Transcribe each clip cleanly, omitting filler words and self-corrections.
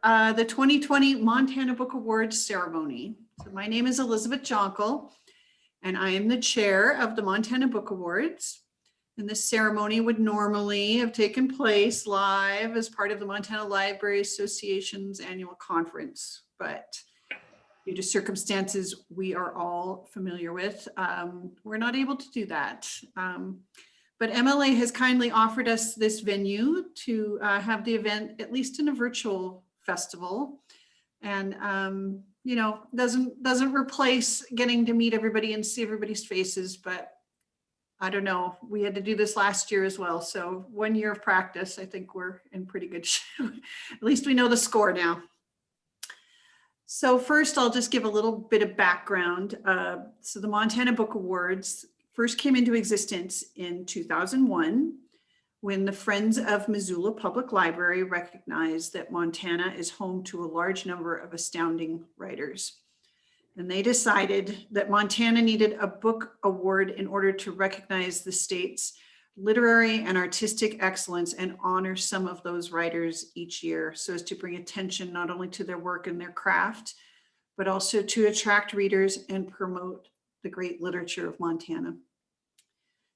the 2020 Montana Book Awards ceremony. So my name is Elizabeth Jonkel, and I am the chair of the Montana Book Awards. And this ceremony would normally have taken place live as part of the Montana Library Association's annual conference, but due to circumstances we are all familiar with, we're not able to do that. But MLA has kindly offered us this venue to have the event, at least in a virtual festival. And, you know, doesn't replace getting to meet everybody and see everybody's faces, but I don't know, we had to do this last year as well. So 1 year of practice, I think we're in pretty good shape. At least we know the score now. So first, I'll just give a little bit of background. So the Montana Book Awards first came into existence in 2001 when the Friends of Missoula Public Library recognized that Montana is home to a large number of astounding writers. And they decided that Montana needed a book award in order to recognize the state's literary and artistic excellence and honor some of those writers each year, so as to bring attention not only to their work and their craft, but also to attract readers and promote the great literature of Montana.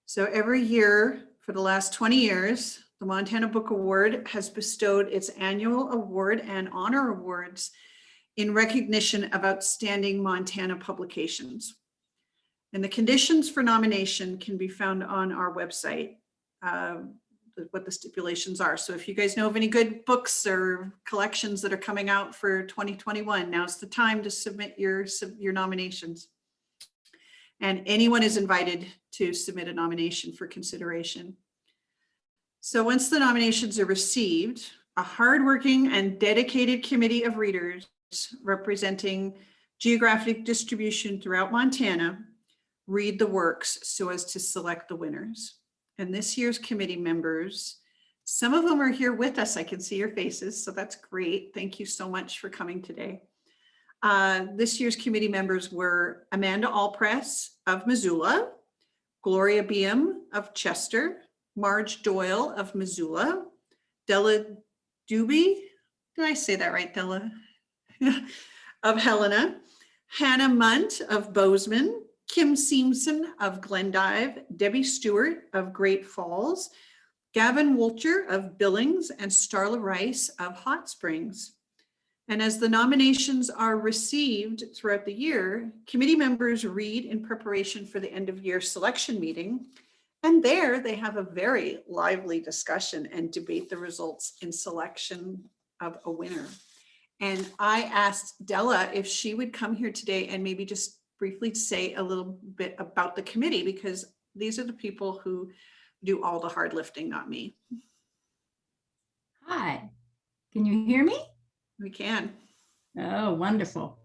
So every year for the last 20 years, the Montana Book Award has bestowed its annual award and honor awards in recognition of outstanding Montana publications. And the conditions for nomination can be found on our website, what the stipulations are. So if you guys know of any good books or collections that are coming out for 2021, now's the time to submit your nominations. And anyone is invited to submit a nomination for consideration. So once the nominations are received, a hardworking and dedicated committee of readers representing geographic distribution throughout Montana read the works so as to select the winners. And this year's committee members, some of them are here with us. I can see your faces, so that's great. Thank you so much for coming today. This year's committee members were Amanda Allpress of Missoula, Gloria Beam of Chester, Marge Doyle of Missoula, Della Doobie, did I say that right, Della? Of Helena, Hannah Munt of Bozeman, Kim Seamson of Glendive, Debbie Stewart of Great Falls, Gavin Wolcher of Billings, and Starla Rice of Hot Springs. And as the nominations are received throughout the year, committee members read in preparation for the end of year selection meeting. And there they have a very lively discussion and debate the results in selection of a winner. And I asked Della if she would come here today and maybe just briefly say a little bit about the committee, because these are the people who do all the hard lifting, not me. Hi, can you hear me? We can. Oh, wonderful.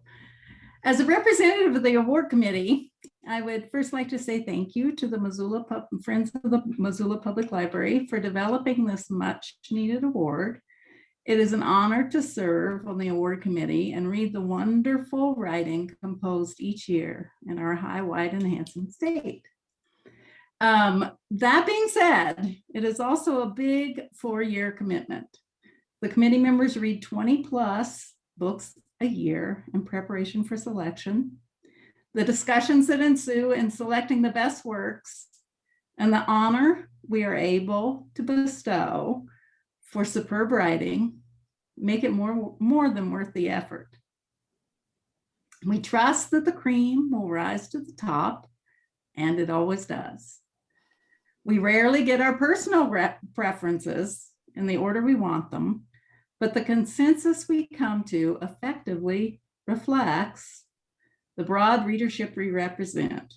As a representative of the award committee, I would first like to say thank you to the Friends of the Missoula Public Library for developing this much needed award. It is an honor to serve on the award committee and read the wonderful writing composed each year in our high, wide, and handsome state. That being said, it is also a big 4-year commitment. The committee members read 20+ books a year in preparation for selection. The discussions that ensue in selecting the best works and the honor we are able to bestow for superb writing make it more than worth the effort. We trust that the cream will rise to the top, and it always does. We rarely get our personal preferences in the order we want them, but the consensus we come to effectively reflects the broad readership we represent.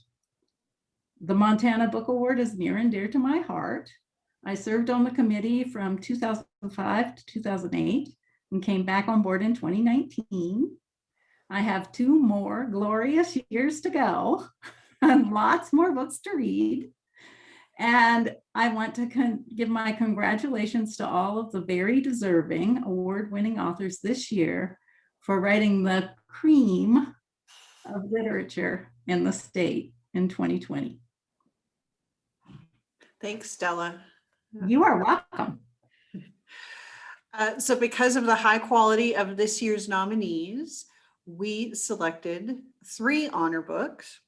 The Montana Book Award is near and dear to my heart. I served on the committee from 2005 to 2008 and came back on board in 2019. I have 2 more glorious years to go and lots more books to read. And I want to give my congratulations to all of the very deserving award-winning authors this year for writing the cream of literature in the state in 2020. Thanks, Stella. You are welcome. So because of the high quality of this year's nominees, we selected 3 honor books.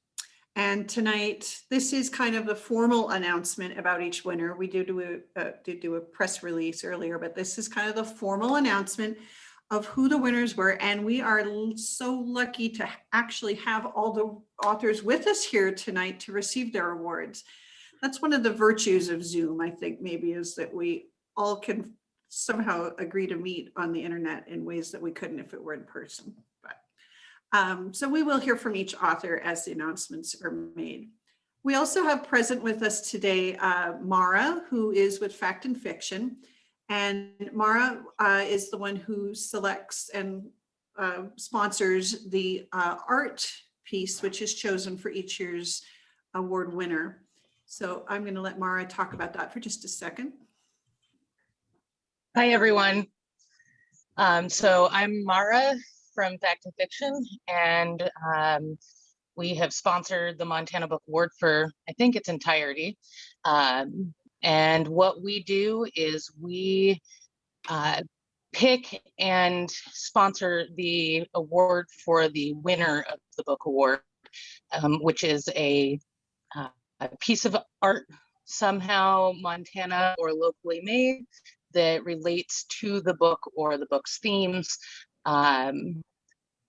And tonight, this is kind of the formal announcement about each winner. We did do a press release earlier, but this is kind of the formal announcement of who the winners were. And we are so lucky to actually have all the authors with us here tonight to receive their awards. That's one of the virtues of Zoom, I think, maybe, is that we all can somehow agree to meet on the internet in ways that we couldn't if it were in person. But so we will hear from each author as the announcements are made. We also have present with us today Mara, who is with Fact and Fiction. And Mara is the one who selects and sponsors the art piece, which is chosen for each year's award winner. So I'm going to let Mara talk about that for just a second. Hi, everyone. So I'm Mara from Fact and Fiction, and we have sponsored the Montana Book Award for, I think, its entirety. And what we do is we pick and sponsor the award for the winner of the book award, which is a piece of art somehow Montana or locally made that relates to the book or the book's themes.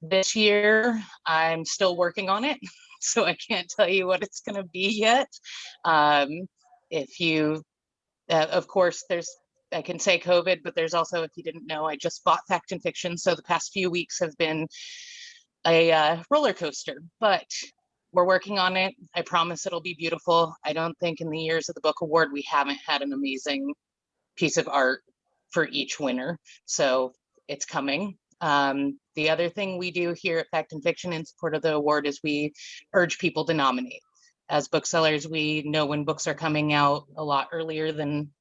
This year, I'm still working on it, so I can't tell you what it's going to be yet. If you, of course, I can say COVID, but there's also, if you didn't know, I just bought Fact and Fiction, so the past few weeks have been a roller coaster, but we're working on it. I promise it'll be beautiful. I don't think in the years of the book award, we haven't had an amazing piece of art for each winner, so it's coming. The other thing we do here at Fact and Fiction in support of the award is we urge people to nominate. As booksellers, we know when books are coming out a lot earlier than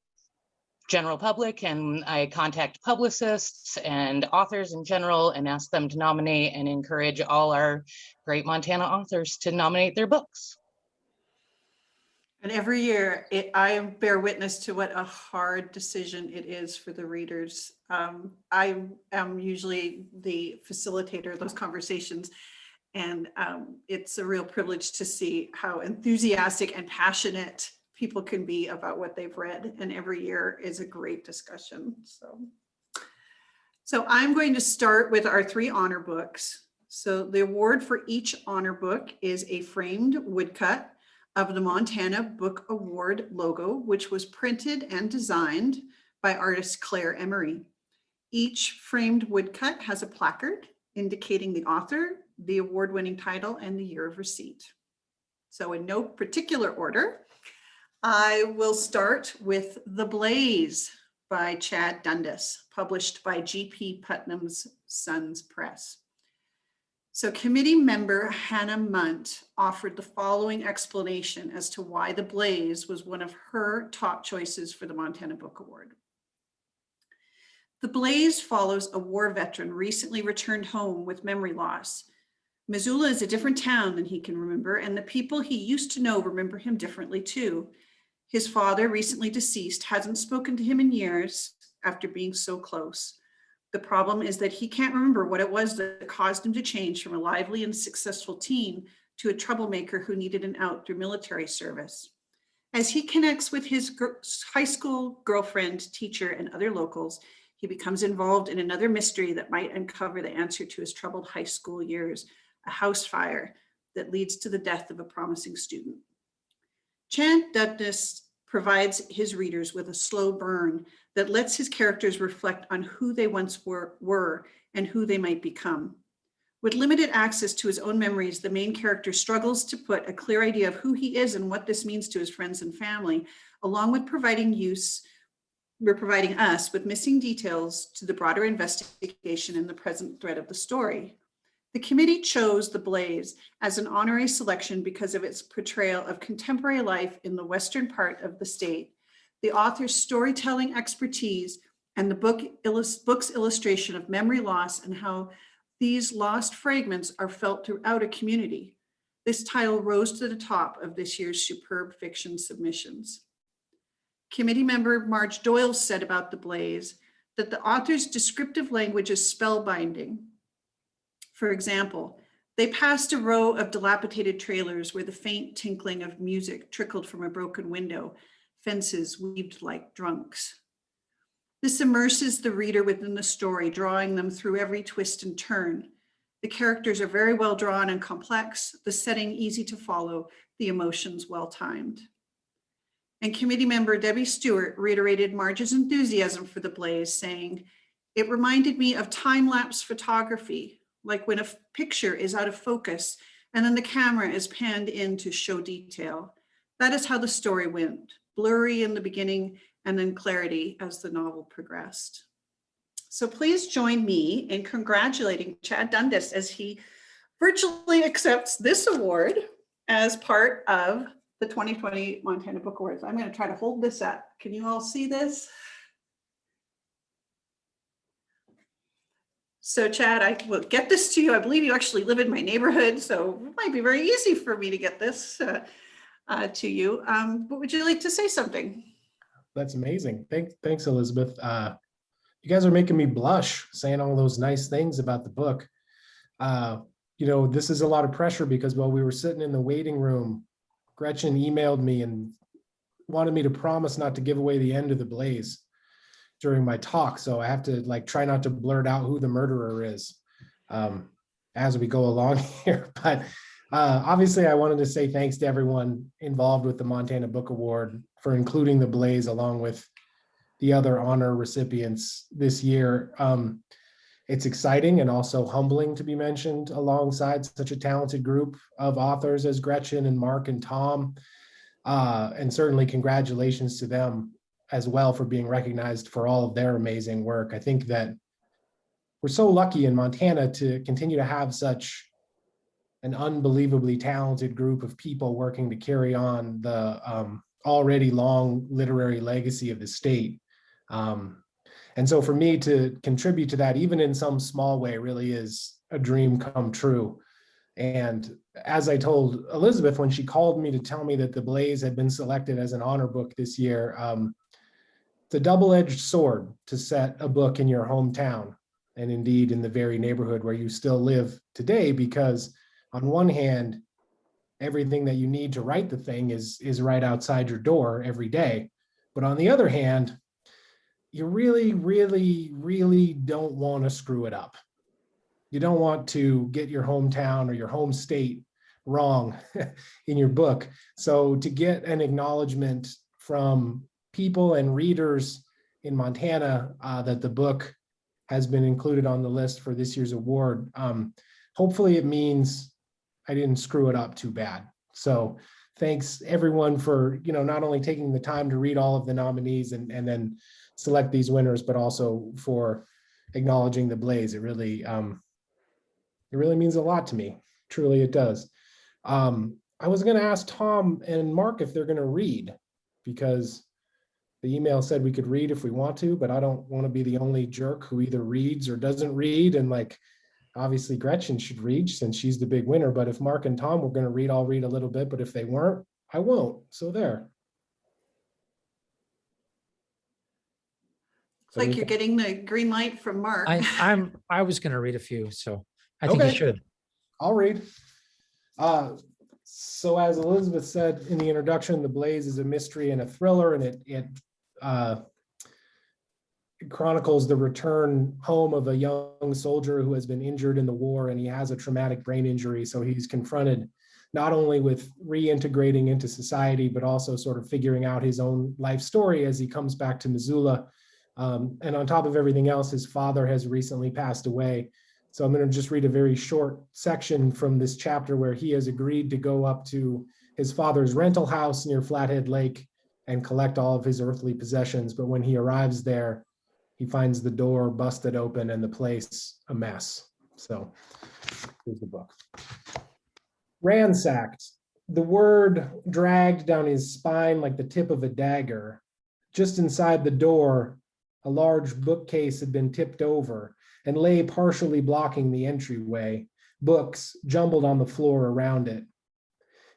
general public, and I contact publicists and authors in general and ask them to nominate and encourage all our great Montana authors to nominate their books. And every year, I bear witness to what a hard decision it is for the readers. I am usually the facilitator of those conversations, and it's a real privilege to see how enthusiastic and passionate people can be about what they've read. And every year is a great discussion. So I'm going to start with our 3 honor books. So the award for each honor book is a framed woodcut of the Montana Book Award logo, which was printed and designed by artist Claire Emery. Each framed woodcut has a placard indicating the author, the award-winning title, and the year of receipt. So in no particular order, I will start with The Blaze by Chad Dundas, published by G.P. Putnam's Sons Press. So committee member Hannah Munt offered the following explanation as to why The Blaze was one of her top choices for the Montana Book Award. The Blaze follows a war veteran recently returned home with memory loss. Missoula is a different town than he can remember, and the people he used to know remember him differently too. His father, recently deceased, hasn't spoken to him in years after being so close. The problem is that he can't remember what it was that caused him to change from a lively and successful teen to a troublemaker who needed an out through military service. As he connects with his high school girlfriend, teacher, and other locals, he becomes involved in another mystery that might uncover the answer to his troubled high school years, a house fire that leads to the death of a promising student. Chad Dundas provides his readers with a slow burn that lets his characters reflect on who they once were and who they might become. With limited access to his own memories, the main character struggles to put a clear idea of who he is and what this means to his friends and family, along with providing us with missing details to the broader investigation and the present thread of the story. The committee chose The Blaze as an honorary selection because of its portrayal of contemporary life in the western part of the state, the author's storytelling expertise, and the book's illustration of memory loss and how these lost fragments are felt throughout a community. This title rose to the top of this year's superb fiction submissions. Committee member Marge Doyle said about The Blaze, that the author's descriptive language is spellbinding. For example, they passed a row of dilapidated trailers where the faint tinkling of music trickled from a broken window, fences weaved like drunks. This immerses the reader within the story, drawing them through every twist and turn. The characters are very well drawn and complex, the setting easy to follow, the emotions well timed. And committee member Debbie Stewart reiterated Marge's enthusiasm for The Blaze, saying, "It reminded me of time-lapse photography, like when a picture is out of focus and then the camera is panned in to show detail. That is how the story went, blurry in the beginning and then clarity as the novel progressed." So please join me in congratulating Chad Dundas as he virtually accepts this award as part of the 2020 Montana Book Awards. I'm going to try to hold this up. Can you all see this? So Chad, I will get this to you. I believe you actually live in my neighborhood, so it might be very easy for me to get this to you. But would you like to say something? That's amazing. Thanks, Elizabeth. You guys are making me blush saying all those nice things about the book. This is a lot of pressure because while we were sitting in the waiting room, Gretchen emailed me and wanted me to promise not to give away the end of The Blaze during my talk. So I have to try not to blurt out who the murderer is as we go along here. But obviously I wanted to say thanks to everyone involved with the Montana Book Award for including The Blaze along with the other honor recipients this year. It's exciting and also humbling to be mentioned alongside such a talented group of authors as Gretchen and Mark and Tom. And certainly congratulations to them as well for being recognized for all of their amazing work. I think that we're so lucky in Montana to continue to have such an unbelievably talented group of people working to carry on the already long literary legacy of the state. And so for me to contribute to that, even in some small way, really is a dream come true. And as I told Elizabeth when she called me to tell me that The Blaze had been selected as an honor book this year, it's a double-edged sword to set a book in your hometown and indeed in the very neighborhood where you still live today, because on one hand, everything that you need to write the thing is right outside your door every day. But on the other hand, you really, really, really don't want to screw it up. You don't want to get your hometown or your home state wrong in your book. So to get an acknowledgement from people and readers in Montana that the book has been included on the list for this year's award, hopefully it means I didn't screw it up too bad. So thanks everyone for not only taking the time to read all of the nominees and then select these winners, but also for acknowledging The Blaze. It really means a lot to me. Truly it does. I was going to ask Tom and Mark if they're going to read, because the email said we could read if we want to, but I don't want to be the only jerk who either reads or doesn't read. And obviously Gretchen should read since she's the big winner. But if Mark and Tom were going to read, I'll read a little bit. But if they weren't, I won't. So there. It's like you're getting the green light from Mark. I was going to read a few, so I think you should. I'll read. So as Elizabeth said in the introduction, The Blaze is a mystery and a thriller, and it chronicles the return home of a young soldier who has been injured in the war, and he has a traumatic brain injury. So he's confronted not only with reintegrating into society, but also sort of figuring out his own life story as he comes back to Missoula. And on top of everything else, his father has recently passed away. So I'm going to just read a very short section from this chapter where he has agreed to go up to his father's rental house near Flathead Lake and collect all of his earthly possessions. But when he arrives there, he finds the door busted open and the place a mess. So here's the book. Ransacked. The word dragged down his spine like the tip of a dagger. Just inside the door, a large bookcase had been tipped over and lay partially blocking the entryway, books jumbled on the floor around it.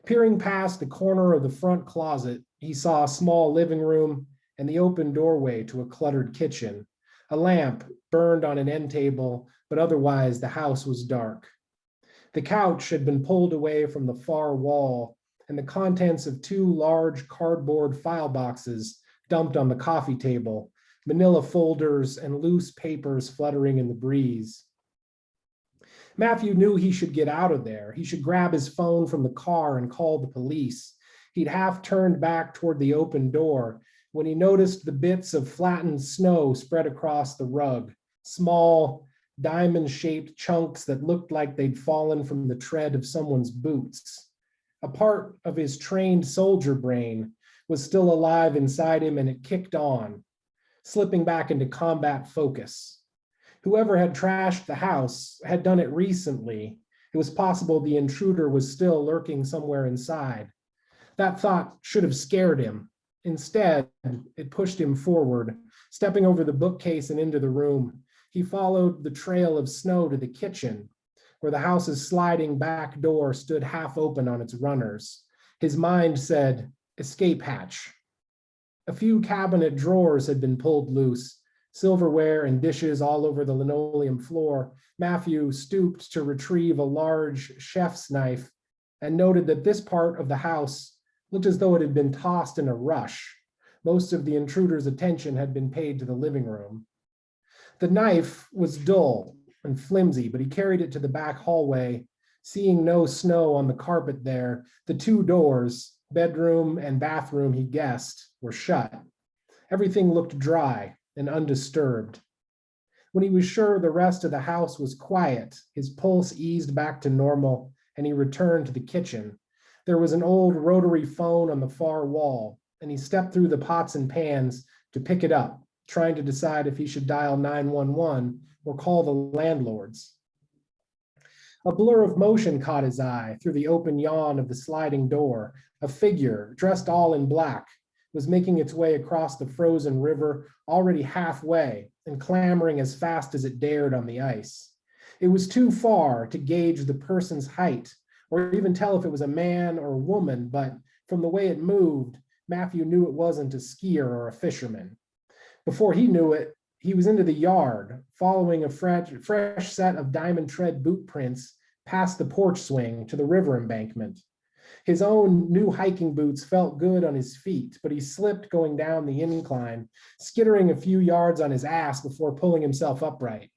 Peering past the corner of the front closet, he saw a small living room and the open doorway to a cluttered kitchen, A lamp burned on an end table, but otherwise the house was dark. The couch had been pulled away from the far wall, and the contents of 2 large cardboard file boxes dumped on the coffee table, manila folders and loose papers fluttering in the breeze. Matthew knew he should get out of there. He should grab his phone from the car and call the police. He'd half turned back toward the open door when he noticed the bits of flattened snow spread across the rug, small, diamond-shaped chunks that looked like they'd fallen from the tread of someone's boots. A part of his trained soldier brain was still alive inside him, and it kicked on, slipping back into combat focus. Whoever had trashed the house had done it recently. It was possible the intruder was still lurking somewhere inside. That thought should have scared him. Instead, it pushed him forward, stepping over the bookcase and into the room. He followed the trail of snow to the kitchen, where the house's sliding back door stood half open on its runners. His mind said, escape hatch. A few cabinet drawers had been pulled loose, silverware and dishes all over the linoleum floor. Matthew stooped to retrieve a large chef's knife and noted that this part of the house looked as though it had been tossed in a rush. Most of the intruder's attention had been paid to the living room. The knife was dull and flimsy, but he carried it to the back hallway. Seeing no snow on the carpet there, the 2 doors, bedroom and bathroom, he guessed, were shut. Everything looked dry and undisturbed. When he was sure the rest of the house was quiet, his pulse eased back to normal, and he returned to the kitchen. There was an old rotary phone on the far wall, and he stepped through the pots and pans to pick it up, trying to decide if he should dial 911 or call the landlords. A blur of motion caught his eye through the open yawn of the sliding door. A figure, dressed all in black, was making its way across the frozen river, already halfway, and clambering as fast as it dared on the ice. It was too far to gauge the person's height, or even tell if it was a man or a woman, but from the way it moved, Matthew knew it wasn't a skier or a fisherman. Before he knew it, he was into the yard, following a fresh set of diamond tread boot prints past the porch swing to the river embankment. His own new hiking boots felt good on his feet, but he slipped going down the incline, skittering a few yards on his ass before pulling himself upright.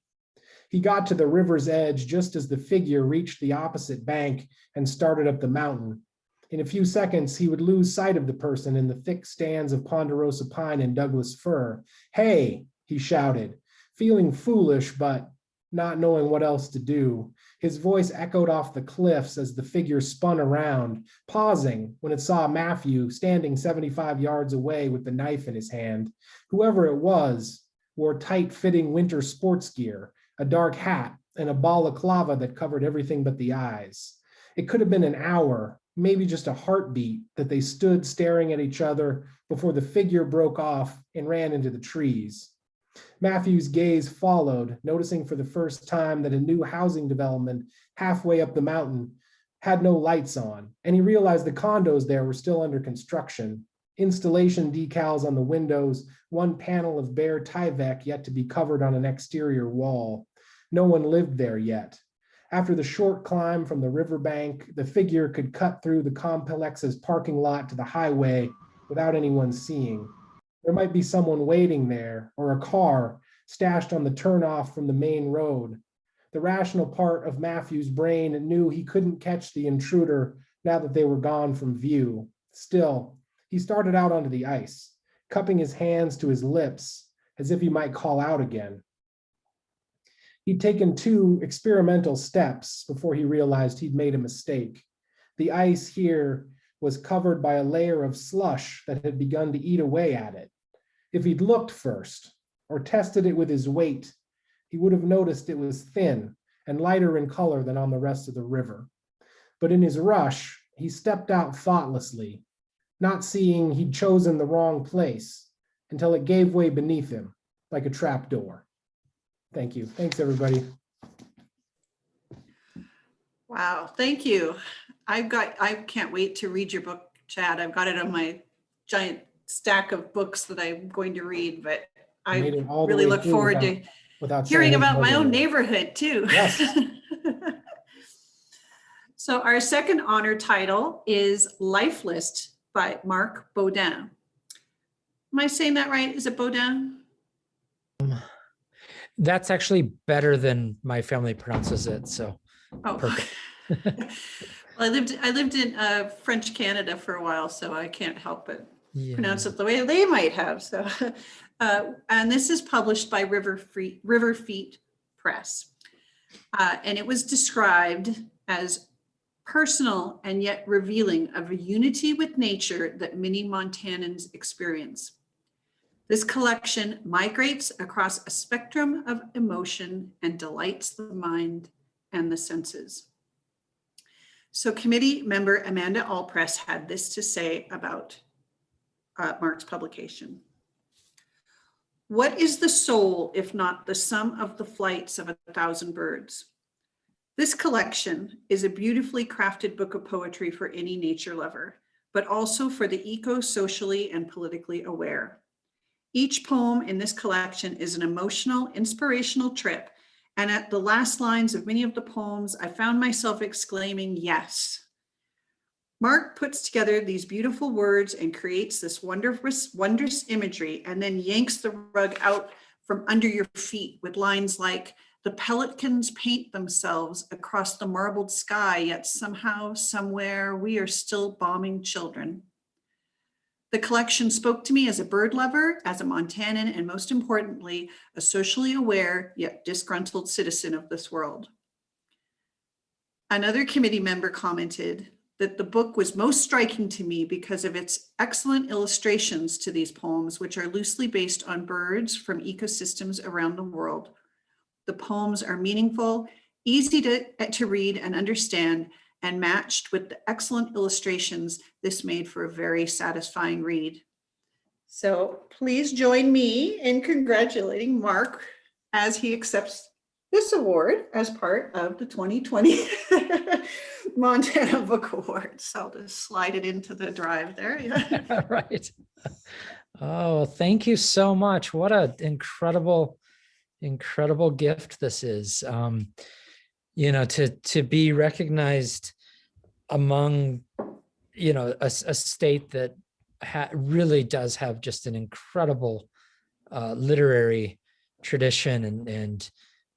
He got to the river's edge just as the figure reached the opposite bank and started up the mountain. In a few seconds, he would lose sight of the person in the thick stands of ponderosa pine and Douglas fir. "Hey," he shouted, feeling foolish, but not knowing what else to do. His voice echoed off the cliffs as the figure spun around, pausing when it saw Matthew standing 75 yards away with the knife in his hand. Whoever it was wore tight-fitting winter sports gear, a dark hat, and a balaclava that covered everything but the eyes. It could have been an hour, maybe just a heartbeat, that they stood staring at each other before the figure broke off and ran into the trees. Matthew's gaze followed, noticing for the first time that a new housing development halfway up the mountain had no lights on, and he realized the condos there were still under construction. Installation decals on the windows, one panel of bare Tyvek yet to be covered on an exterior wall. No one lived there yet. After the short climb from the riverbank, the figure could cut through the complex's parking lot to the highway without anyone seeing. There might be someone waiting there, or a car stashed on the turnoff from the main road. The rational part of Matthew's brain knew he couldn't catch the intruder now that they were gone from view. Still, he started out onto the ice, cupping his hands to his lips as if he might call out again. He'd taken 2 experimental steps before he realized he'd made a mistake. The ice here was covered by a layer of slush that had begun to eat away at it. If he'd looked first, or tested it with his weight, he would have noticed it was thin and lighter in color than on the rest of the river. But in his rush, he stepped out thoughtlessly, not seeing he'd chosen the wrong place until it gave way beneath him like a trap door. Thank you. Thanks, everybody. Wow, thank you. I can't wait to read your book, Chad. I've got it on my giant stack of books that I'm going to read, but I made it all the really way look through forward without- to without hearing saying his about my own name. neighborhood too. Yes. So our second honor title is Life List by Marc Baudin. Am I saying that right? Is it Baudin? That's actually better than my family pronounces it. So Oh, perfect. well, I lived in French Canada for a while, so I can't help but pronounce Yeah. it the way they might have. So, and this is published by River Feet Press. And it was described as personal and yet revealing of a unity with nature that many Montanans experience. This collection migrates across a spectrum of emotion and delights the mind and the senses. So committee member Amanda Allpress had this to say about Marc's publication. What is the soul, if not the sum of the flights of 1,000 birds? This collection is a beautifully crafted book of poetry for any nature lover, but also for the eco-socially and politically aware. Each poem in this collection is an emotional, inspirational trip, and at the last lines of many of the poems, I found myself exclaiming, yes. Marc puts together these beautiful words and creates this wondrous imagery, and then yanks the rug out from under your feet with lines like, the pelicans paint themselves across the marbled sky, yet somehow, somewhere, we are still bombing children. The collection spoke to me as a bird lover, as a Montanan, and most importantly, a socially aware yet disgruntled citizen of this world. Another committee member commented that the book was most striking to me because of its excellent illustrations to these poems, which are loosely based on birds from ecosystems around the world. The poems are meaningful, easy to read and understand, and matched with the excellent illustrations, this made for a very satisfying read. So please join me in congratulating Marc as he accepts this award as part of the 2020 Montana Book Awards. So I'll just slide it into the drive there. Yeah. Right. Oh, thank you so much. What an incredible gift this is. To be recognized among, a state that really does have just an incredible literary tradition, and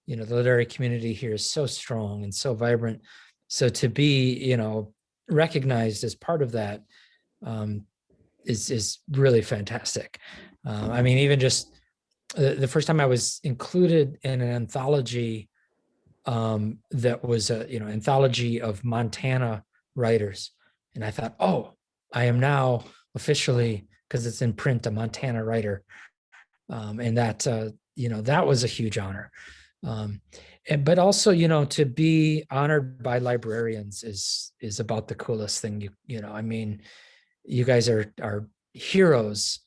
the literary community here is so strong and so vibrant. So to be, recognized as part of that is really fantastic. I mean, even just the first time I was included in an anthology that was anthology of Montana writers, and I thought, oh, I am now officially, because it's in print, a Montana writer, and that that was a huge honor. But also, to be honored by librarians is about the coolest thing. I mean, you guys are heroes,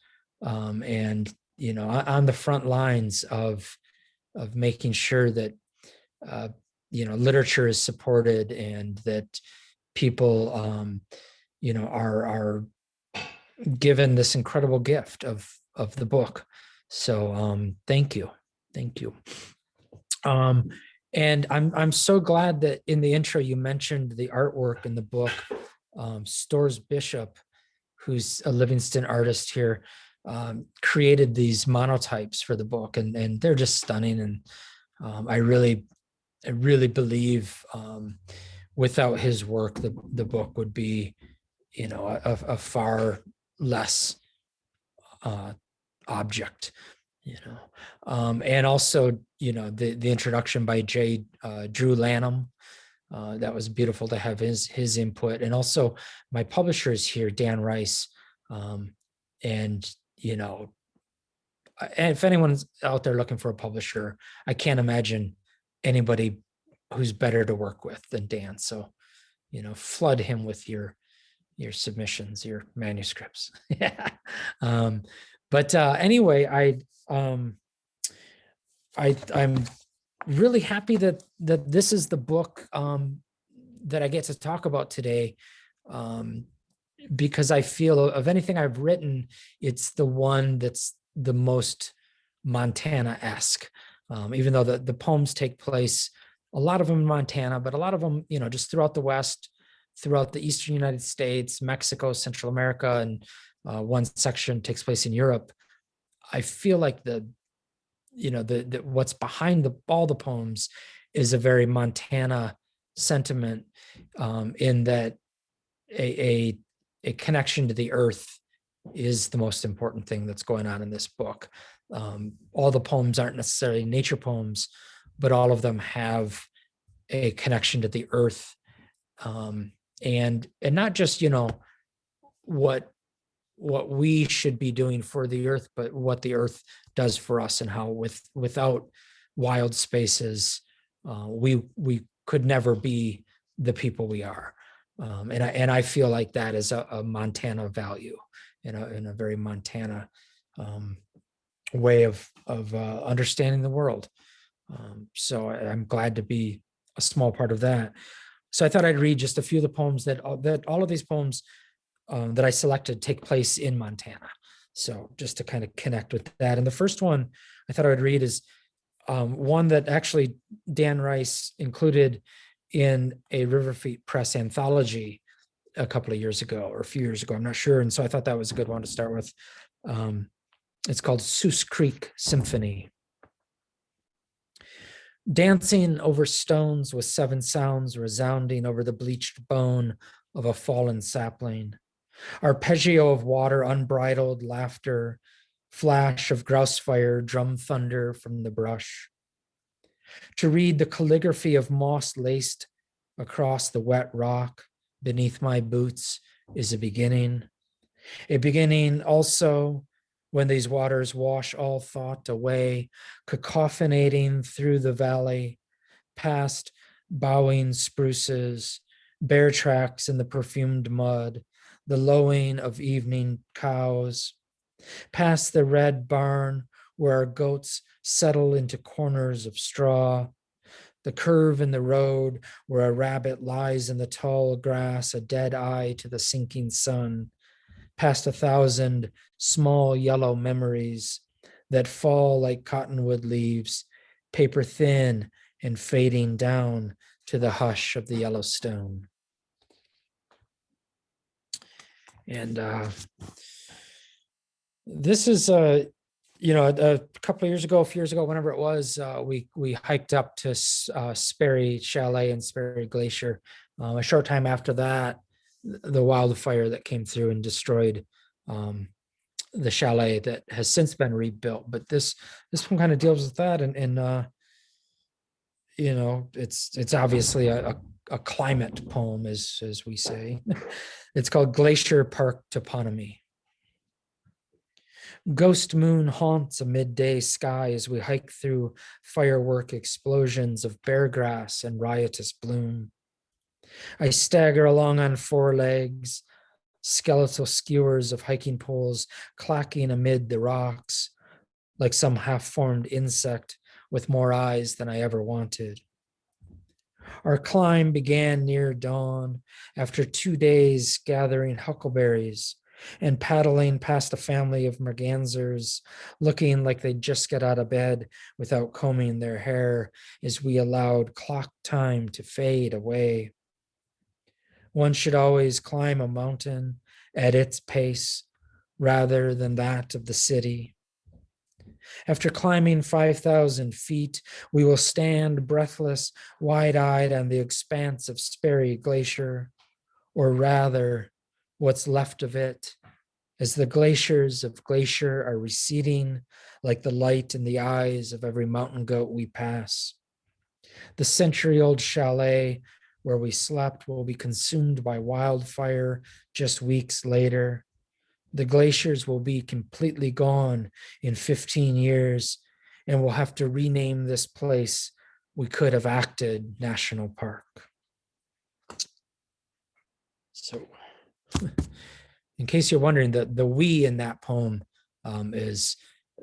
and on the front lines of making sure that literature is supported, and that people are given this incredible gift of the book. So thank you. And I'm so glad that in the intro you mentioned the artwork in the book. Storrs Bishop, who's a Livingston artist here, created these monotypes for the book, and they're just stunning. And I really believe without his work, the book would be, a far less object, and also, the introduction by Drew Lanham. That was beautiful to have his input. And also my publisher is here, Dan Rice. And if anyone's out there looking for a publisher, I can't imagine anybody who's better to work with than Dan. So, flood him with your submissions, your manuscripts. Yeah. But anyway, I'm really happy that this is the book that I get to talk about today, because I feel of anything I've written, it's the one that's the most Montana-esque, even though the poems take place, a lot of them in Montana, but a lot of them, just throughout the West, throughout the Eastern United States, Mexico, Central America, and one section takes place in Europe. I feel like the what's behind all the poems is a very Montana sentiment, in that a connection to the earth is the most important thing that's going on in this book. All the poems aren't necessarily nature poems, but all of them have a connection to the earth, and not just what we should be doing for the earth, but what the earth does for us, and how without wild spaces, we could never be the people we are. And I feel like that is a Montana value, in a very Montana way of understanding the world. So I'm glad to be a small part of that. So I thought I'd read just a few of the poems that all of these poems that I selected take place in Montana. So just to kind of connect with that. And the first one I thought I would read is one that actually Dan Rice included in a River Feet Press anthology a couple of years ago, or a few years ago, I'm not sure. And so I thought that was a good one to start with. It's called Seuss Creek Symphony. Dancing over stones with 7 sounds resounding over the bleached bone of a fallen sapling. Arpeggio of water, unbridled laughter, flash of grouse fire, drum thunder from the brush. To read the calligraphy of moss laced across the wet rock beneath my boots is a beginning also when these waters wash all thought away, cacophonating through the valley, past bowing spruces, bear tracks in the perfumed mud, the lowing of evening cows, past the red barn where our goats settle into corners of straw, the curve in the road where a rabbit lies in the tall grass, a dead eye to the sinking sun, past 1,000 small yellow memories that fall like cottonwood leaves, paper thin and fading down to the hush of the Yellowstone. And this is a couple of years ago, a few years ago, whenever it was, we hiked up to Sperry Chalet and Sperry Glacier. A short time after that, the wildfire that came through and destroyed the chalet that has since been rebuilt. But this one kind of deals with that, and it's obviously a climate poem, as we say. It's called Glacier Park Toponymy. Ghost moon haunts a midday sky as we hike through firework explosions of bear grass and riotous bloom. I stagger along on 4 legs, skeletal skewers of hiking poles clacking amid the rocks, like some half-formed insect with more eyes than I ever wanted. Our climb began near dawn after 2 days gathering huckleberries and paddling past a family of mergansers, looking like they'd just get out of bed without combing their hair as we allowed clock time to fade away. One should always climb a mountain at its pace rather than that of the city. After climbing 5,000 feet, we will stand breathless, wide-eyed on the expanse of Sperry Glacier, or rather, what's left of it, as the glaciers of Glacier are receding like the light in the eyes of every mountain goat we pass. The century-old chalet where we slept will be consumed by wildfire just weeks later. The glaciers will be completely gone in 15 years, and we'll have to rename this place we could have acted National Park. So, in case you're wondering, the we in that poem is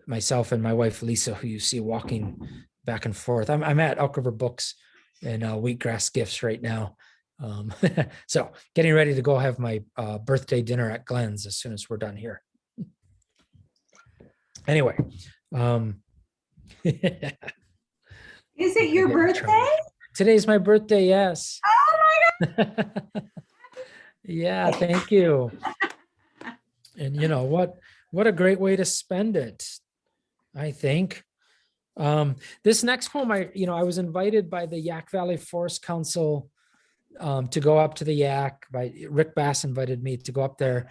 myself and my wife, Lisa, who you see walking back and forth. I'm at Elk River Books and Wheatgrass Gifts right now. So getting ready to go have my birthday dinner at Glenn's as soon as we're done here. Anyway, Is it your I get in trouble. birthday? Today's my birthday, yes. Oh my God. Yeah, thank you. And you know what a great way to spend it, I think. This next poem, I was invited by the Yak Valley Forest Council to go up to the Yak. Rick Bass invited me to go up there,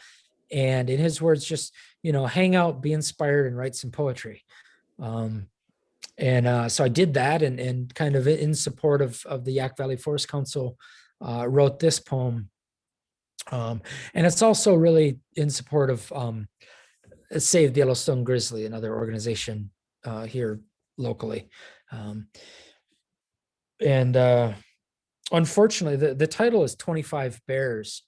and in his words, just hang out, be inspired, and write some poetry. So I did that, and kind of in support of the Yak Valley Forest Council, wrote this poem. And it's also really in support of Save the Yellowstone Grizzly, another organization here locally. Unfortunately, the title is 25 Bears.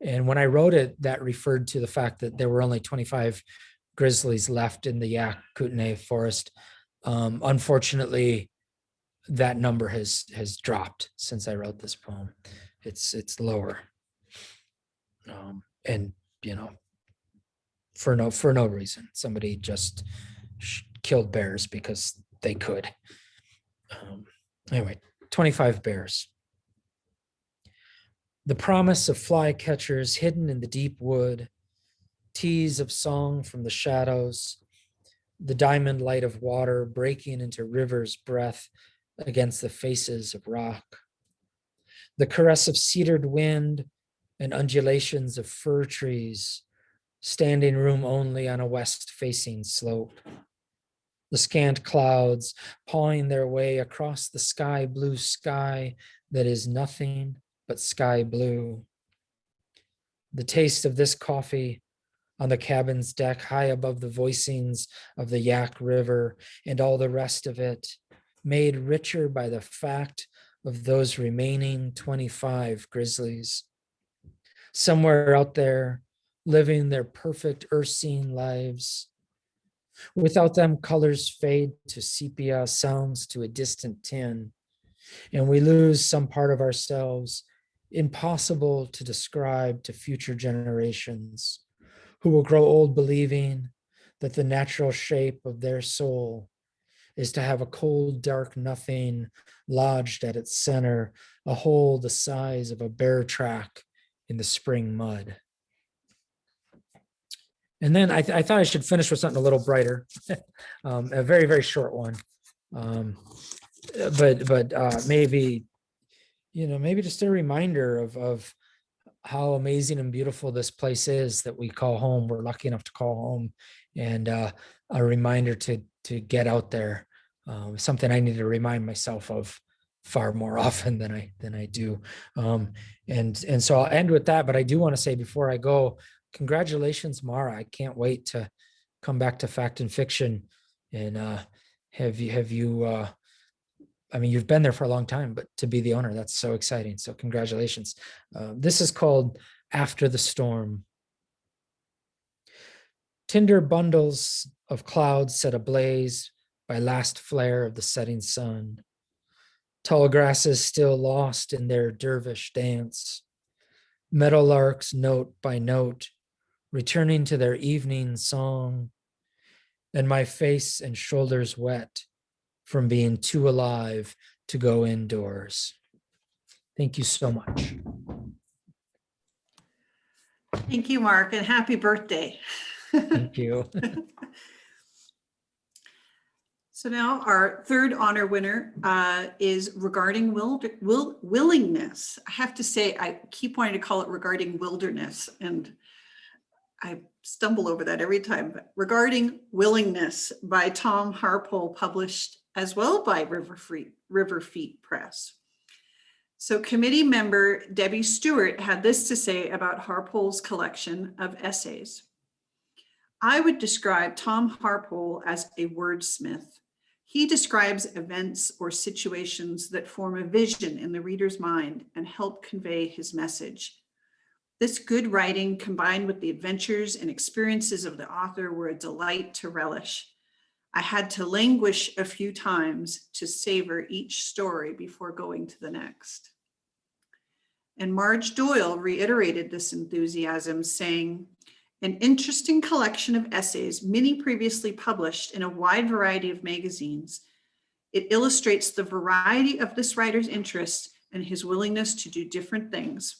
And when I wrote it, that referred to the fact that there were only 25 grizzlies left in the Yak Kootenai forest. Unfortunately, that number has dropped since I wrote this poem. It's lower. And for no reason. Somebody just killed bears because they could. Anyway, 25 bears. The promise of flycatchers hidden in the deep wood, tease of song from the shadows, the diamond light of water breaking into river's breath against the faces of rock, the caress of cedared wind and undulations of fir trees, standing room only on a west-facing slope. The scant clouds pawing their way across the sky blue sky that is nothing but sky blue. The taste of this coffee on the cabin's deck high above the voicings of the Yak River and all the rest of it, made richer by the fact of those remaining 25 grizzlies. Somewhere out there, living their perfect Ursine lives. Without them, colors fade to sepia, sounds to a distant tin, and we lose some part of ourselves, impossible to describe to future generations, who will grow old believing that the natural shape of their soul is to have a cold, dark nothing lodged at its center, a hole the size of a bear track in the spring mud. And then I thought I should finish with something a little brighter, a very, very short one. But maybe just a reminder of how amazing and beautiful this place is that we call home. We're lucky enough to call home, and a reminder to get out there. Something I need to remind myself of far more often than I do. And so I'll end with that. But I do want to say before I go, congratulations, Mara. I can't wait to come back to Fact and Fiction and have you. I mean, you've been there for a long time, but to be the owner, that's so exciting. So congratulations. This is called After the Storm. Tinder bundles of clouds set ablaze by last flare of the setting sun. Tall grasses still lost in their dervish dance. Meadowlarks note by note, returning to their evening song. And my face and shoulders wet from being too alive to go indoors. Thank you so much. Thank you, Mark, and happy birthday. Thank you. So now our third honor winner is regarding willingness. I have to say, I keep wanting to call it regarding wilderness, and I stumble over that every time. But regarding willingness by Tom Harpole, published as well by River Feet Press. So committee member Debbie Stewart had this to say about Harpole's collection of essays. I would describe Tom Harpole as a wordsmith. He describes events or situations that form a vision in the reader's mind and help convey his message. This good writing, combined with the adventures and experiences of the author, were a delight to relish. I had to languish a few times to savor each story before going to the next. And Marge Doyle reiterated this enthusiasm, saying, an interesting collection of essays, many previously published in a wide variety of magazines. It illustrates the variety of this writer's interests and his willingness to do different things.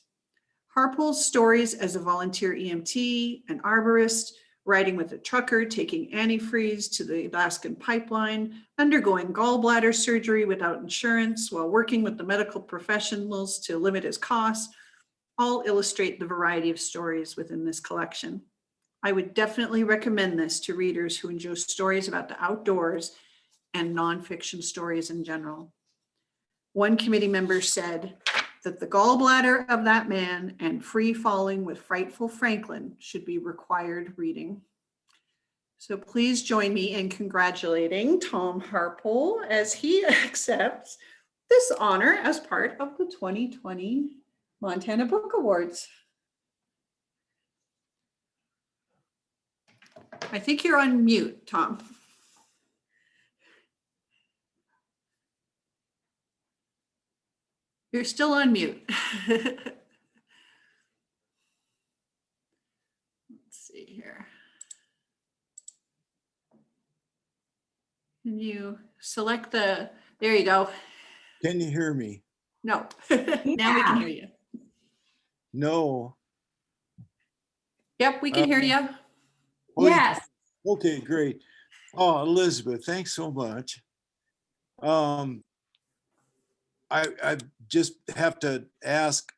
Harpole's stories as a volunteer EMT, an arborist, riding with a trucker, taking antifreeze to the Alaskan pipeline, undergoing gallbladder surgery without insurance while working with the medical professionals to limit his costs, all illustrate the variety of stories within this collection. I would definitely recommend this to readers who enjoy stories about the outdoors and nonfiction stories in general. One committee member said that the gallbladder of that man and Free Falling with Frightful Franklin should be required reading. So please join me in congratulating Tom Harpole as he accepts this honor as part of the 2020 Montana Book Awards. I think you're on mute, Tom. You're still on mute. Let's see here. Can you select there you go. Can you hear me? No, now we can hear you. No. Yep, we can hear you. Oh, Yes. Okay, great. Oh, Elizabeth, thanks so much. I just have to ask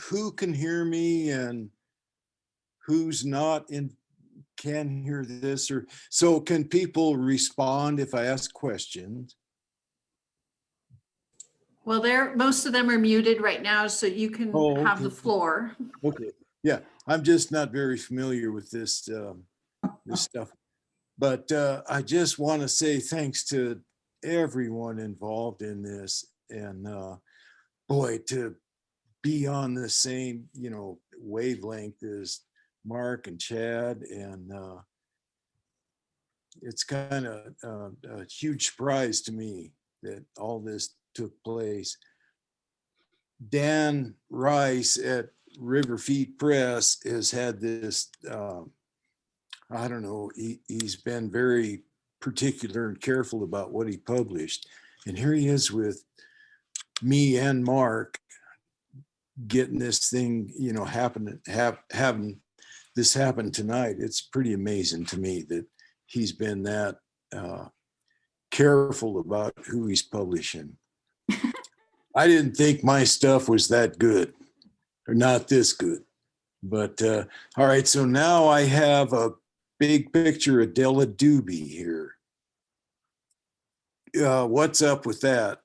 who can hear me and who's not can hear this, or so can people respond if I ask questions? Well, most of them are muted right now, so you can Oh, have the okay. floor. Okay, yeah, I'm just not very familiar with this this stuff. But I just want to say thanks to everyone involved in this, and boy, to be on the same, wavelength as Mark and Chad, and it's kind of a huge surprise to me that all this took place. Dan Rice at River Feet Press has had this, I don't know, he's been very particular and careful about what he published. And here he is with me and Mark getting this thing, having this happen tonight. It's pretty amazing to me that he's been that careful about who he's publishing. I didn't think my stuff was that good, or not this good. But all right, so now I have a big picture of Della Doobie here. What's up with that?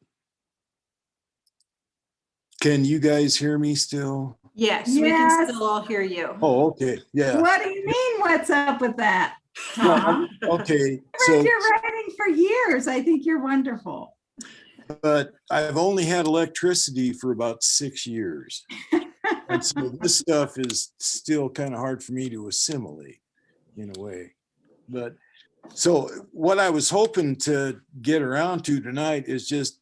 Can you guys hear me still? Yes, we can Yes. still all hear you. Oh, okay, yeah. What do you mean, what's up with that, Tom? Okay, I've so, read your writing for years. I think you're wonderful. but I've only had electricity for about 6 years. And so this stuff is still kind of hard for me to assimilate in a way. But so what I was hoping to get around to tonight is just,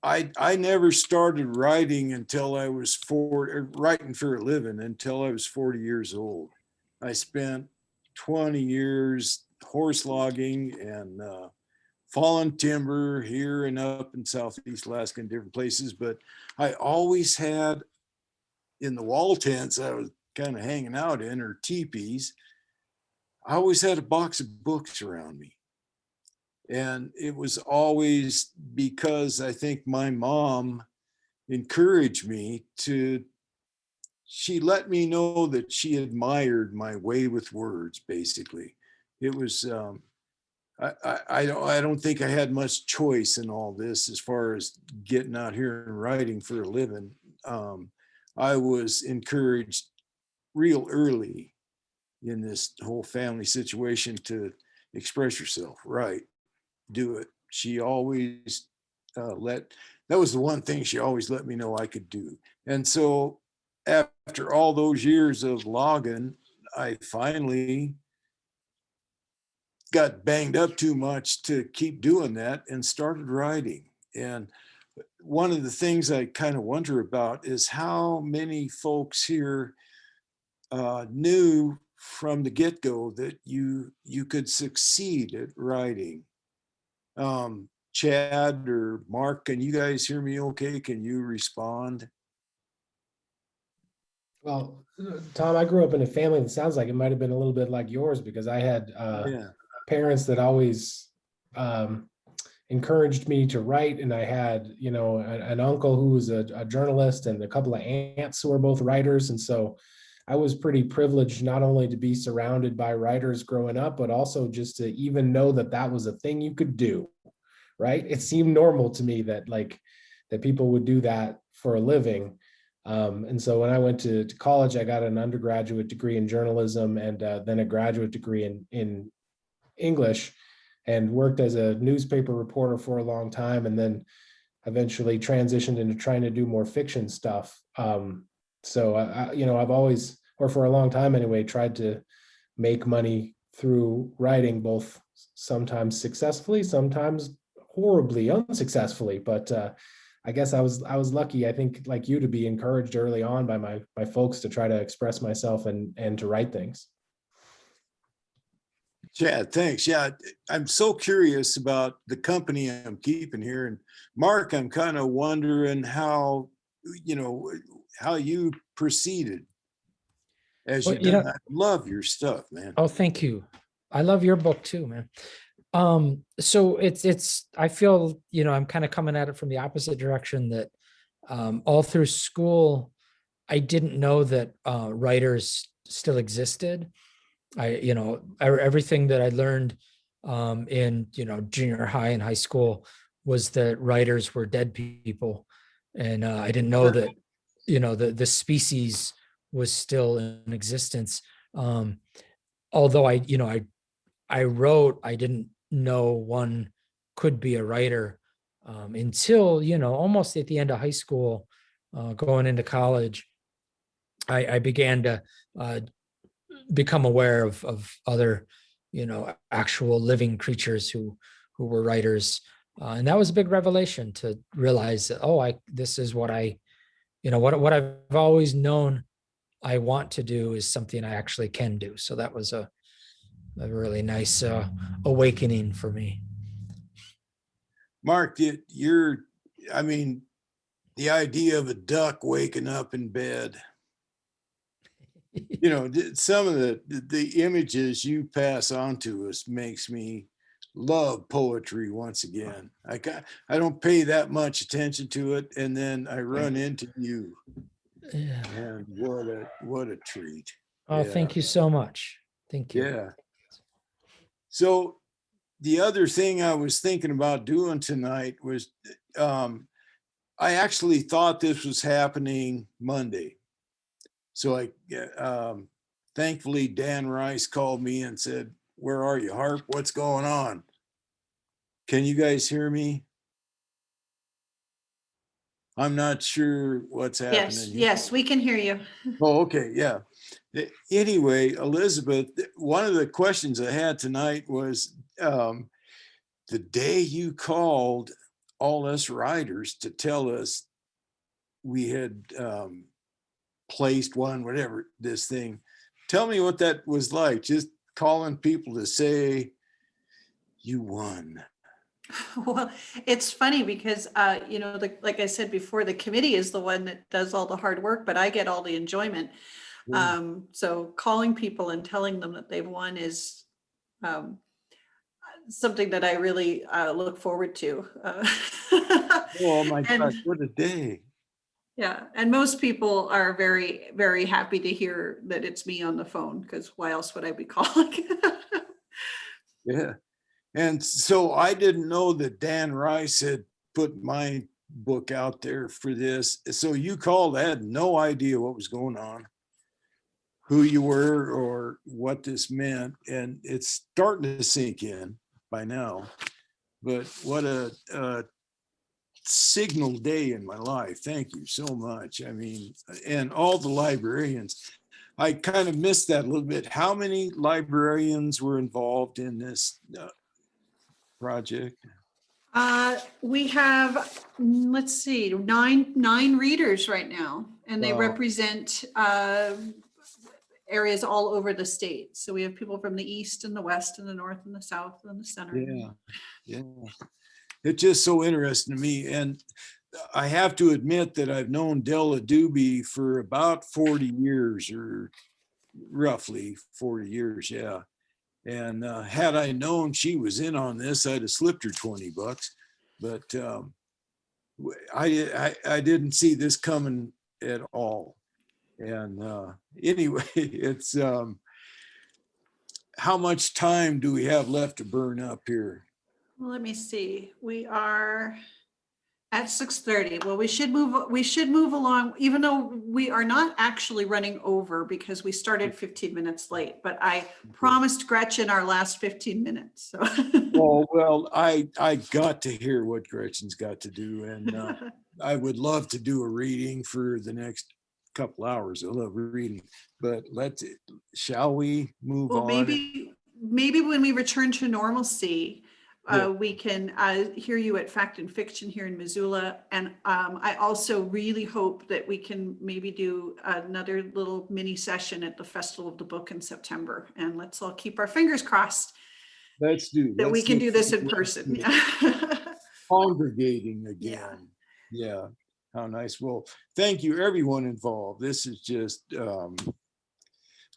I never started writing until I was writing for a living until I was 40 years old. I spent 20 years horse logging and fallen timber here and up in Southeast Alaska in different places. But I always had, in the wall tents I was kind of hanging out in, or teepees, I always had a box of books around me. And it was always because I think my mom encouraged me she let me know that she admired my way with words, basically. It was, I don't think I had much choice in all this as far as getting out here and writing for a living. I was encouraged real early in this whole family situation to express yourself, right? Do it. She always that was the one thing she always let me know I could do. And so after all those years of logging, I finally got banged up too much to keep doing that and started writing. And one of the things I kind of wonder about is how many folks here knew from the get-go that you could succeed at writing. Chad or Mark, can you guys hear me okay? Can you respond? Well, Tom, I grew up in a family that sounds like it might have been a little bit like yours, because I had Yeah. parents that always encouraged me to write, and I had, you know, an uncle who was a journalist, and a couple of aunts who were both writers, and so I was pretty privileged not only to be surrounded by writers growing up, but also just to even know that that was a thing you could do, right? It seemed normal to me that that people would do that for a living. And so when I went to college, I got an undergraduate degree in journalism, and then a graduate degree in English, and worked as a newspaper reporter for a long time, and then eventually transitioned into trying to do more fiction stuff. So you know, I've always, or for a long time anyway, tried to make money through writing, both sometimes successfully, sometimes horribly unsuccessfully. But I guess I was lucky, I think, like you, to be encouraged early on by my folks to try to express myself and to write things. Chad, thanks. Yeah, I'm so curious about the company I'm keeping here. And Mark, I'm kind of wondering how, you know, how you proceeded as Well, you you know, done. I love your stuff, man. oh, thank you. I love your book too, man. So it's, I feel, you know, I'm kind of coming at it from the opposite direction, that all through school, I didn't know that writers still existed. You know, everything that I learned in, you know, junior high and high school was that writers were dead people. And I didn't know that, you know, the species was still in existence. Although you know, I wrote, I didn't know one could be a writer until, you know, almost at the end of high school, going into college, I began to become aware of other, you know, actual living creatures who were writers. And that was a big revelation to realize that, oh, this is what you know, what I've always known I want to do is something I actually can do. So that was a really nice awakening for me. Mark, I mean, the idea of a duck waking up in bed, you know, some of the images you pass on to us makes me love poetry once again. I don't pay that much attention to it, and then I run into you, Yeah. and what a treat. Oh, Yeah. thank you so much. Thank you. Yeah. So the other thing I was thinking about doing tonight was, I actually thought this was happening Monday. So thankfully, Dan Rice called me and said, "Where are you, Harp? What's going on?" Can you guys hear me? I'm not sure what's happening. Yes, we can hear you. Oh, okay, yeah. Anyway, Elizabeth, one of the questions I had tonight was, the day you called all us writers to tell us we had placed one, whatever, this thing. Tell me what that was like, just calling people to say you won. Well, it's funny because, you know, like I said before, the committee is the one that does all the hard work, but I get all the enjoyment. Yeah. So calling people and telling them that they've won is something that I really look forward to. Oh my and- gosh, what a day. Yeah, and most people are very, very happy to hear that it's me on the phone, because why else would I be calling? Yeah. And so I didn't know that Dan Rice had put my book out there for this. So you called, I had no idea what was going on, who you were, or what this meant. And it's starting to sink in by now. But what a signal day in my life. Thank you so much. I mean, and all the librarians. I kind of missed that a little bit. How many librarians were involved in this project? We have, let's see, nine readers right now, and they Wow. represent areas all over the state. So we have people from the east and the west and the north and the south and the center. Yeah, yeah. It's just so interesting to me. And I have to admit that I've known Della Doobie for about 40 years, or roughly 40 years. Yeah. And had I known she was in on this, I'd have slipped her $20. But I didn't see this coming at all. And anyway, it's how much time do we have left to burn up here? Well, let me see. We are at 6:30. Well, we should move along, even though we are not actually running over because we started 15 minutes late, but I promised Gretchen our last 15 minutes. So. Oh, well, I got to hear what Gretchen's got to do, and I would love to do a reading for the next couple hours. I love reading, but shall we move Well, on? maybe when we return to normalcy, Yeah. we can hear you at Fact and Fiction here in Missoula. And I also really hope that we can maybe do another little mini session at the Festival of the Book in September. And let's all keep our fingers crossed Let's do. that we let's can look do this in forward person. to Congregating again. Yeah. How nice. Well, thank you, everyone involved. This is just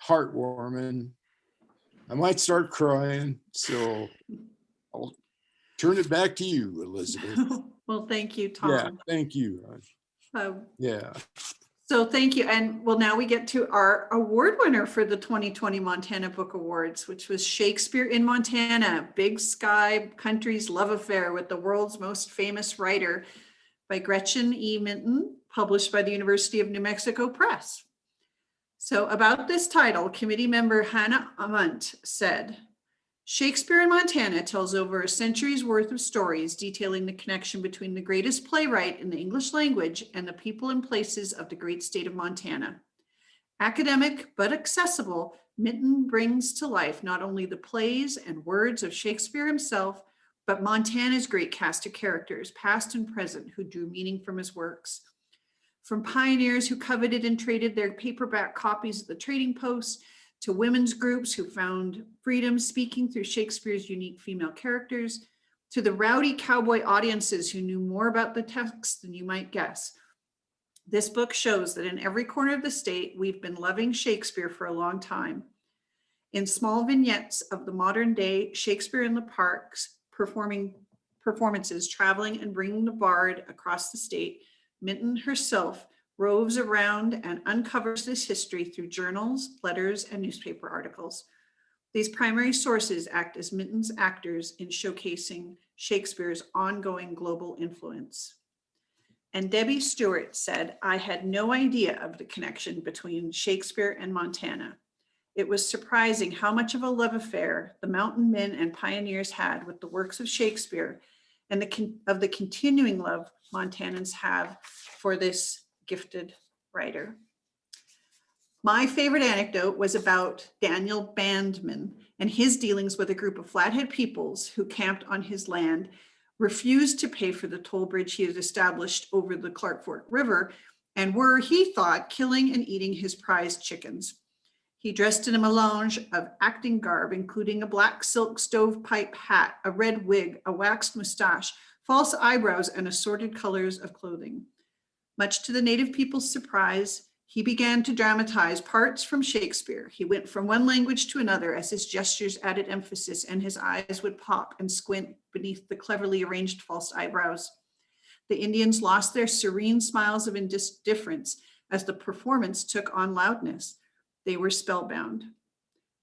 heartwarming. I might start crying, so I'll turn it back to you, Elizabeth. Well, thank you, Yeah, Tom. thank you. Um, Yeah. So thank you. And well, now we get to our award winner for the 2020 Montana Book Awards, which was Shakespeare in Montana, Big Sky Country's Love Affair with the World's Most Famous Writer by Gretchen E. Minton, published by the University of New Mexico Press. So about this title, committee member Hannah Amunt said, Shakespeare in Montana tells over a century's worth of stories detailing the connection between the greatest playwright in the English language and the people and places of the great state of Montana. Academic but accessible, Minton brings to life not only the plays and words of Shakespeare himself, but Montana's great cast of characters, past and present, who drew meaning from his works. From pioneers who coveted and traded their paperback copies at the trading post, to women's groups who found freedom speaking through Shakespeare's unique female characters, to the rowdy cowboy audiences who knew more about the text than you might guess. This book shows that in every corner of the state, we've been loving Shakespeare for a long time. In small vignettes of the modern day Shakespeare in the Parks performances, traveling and bringing the bard across the state, Minton herself roves around and uncovers this history through journals, letters, and newspaper articles. These primary sources act as Minton's actors in showcasing Shakespeare's ongoing global influence. And Debbie Stewart said, I had no idea of the connection between Shakespeare and Montana. It was surprising how much of a love affair the mountain men and pioneers had with the works of Shakespeare and the continuing love Montanans have for this gifted writer. My favorite anecdote was about Daniel Bandman and his dealings with a group of Flathead peoples who camped on his land, refused to pay for the toll bridge he had established over the Clark Fork River, and were, he thought, killing and eating his prized chickens. He dressed in a melange of acting garb, including a black silk stovepipe hat, a red wig, a waxed mustache, false eyebrows, and assorted colors of clothing. Much to the native people's surprise, he began to dramatize parts from Shakespeare. He went from one language to another as his gestures added emphasis and his eyes would pop and squint beneath the cleverly arranged false eyebrows. The Indians lost their serene smiles of indifference as the performance took on loudness. They were spellbound.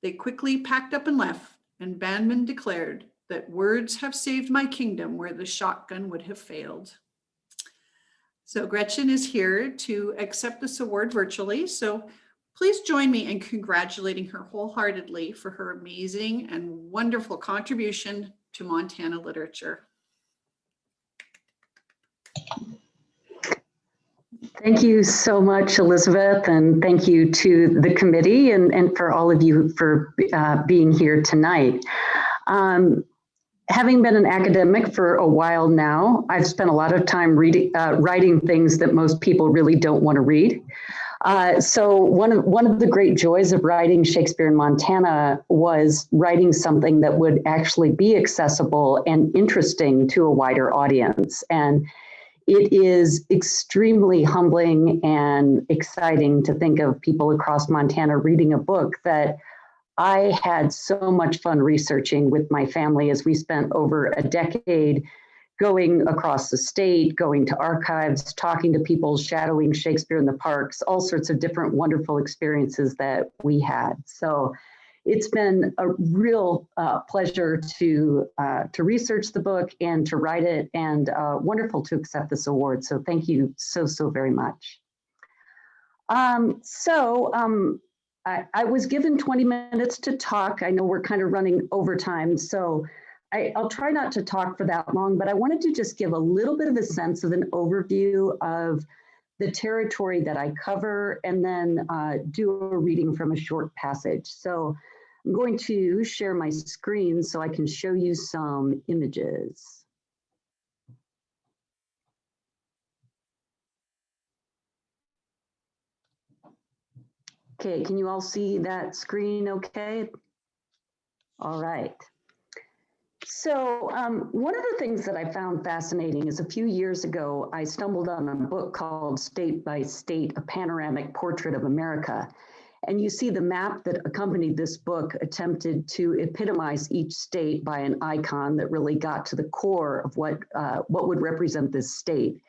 They quickly packed up and left, and Bandman declared that words have saved my kingdom where the shotgun would have failed. So Gretchen is here to accept this award virtually. So please join me in congratulating her wholeheartedly for her amazing and wonderful contribution to Montana literature. Thank you so much, Elizabeth, and thank you to the committee and for all of you for being here tonight. having been an academic for a while now, I've spent a lot of time writing things that most people really don't want to read. So one of the great joys of writing Shakespeare in Montana was writing something that would actually be accessible and interesting to a wider audience. And it is extremely humbling and exciting to think of people across Montana reading a book that I had so much fun researching with my family as we spent over a decade going across the state, going to archives, talking to people, shadowing Shakespeare in the parks, all sorts of different wonderful experiences that we had. So it's been a real pleasure to research the book and to write it, and wonderful to accept this award. So thank you so very much. I was given 20 minutes to talk. I know we're kind of running over time, so I'll try not to talk for that long, but I wanted to just give a little bit of a sense of an overview of the territory that I cover, and then do a reading from a short passage. So I'm going to share my screen so I can show you some images. Okay, can you all see that screen okay? All right. So one of the things that I found fascinating is a few years ago, I stumbled on a book called State by State, A Panoramic Portrait of America. And you see the map that accompanied this book attempted to epitomize each state by an icon that really got to the core of what would represent this state.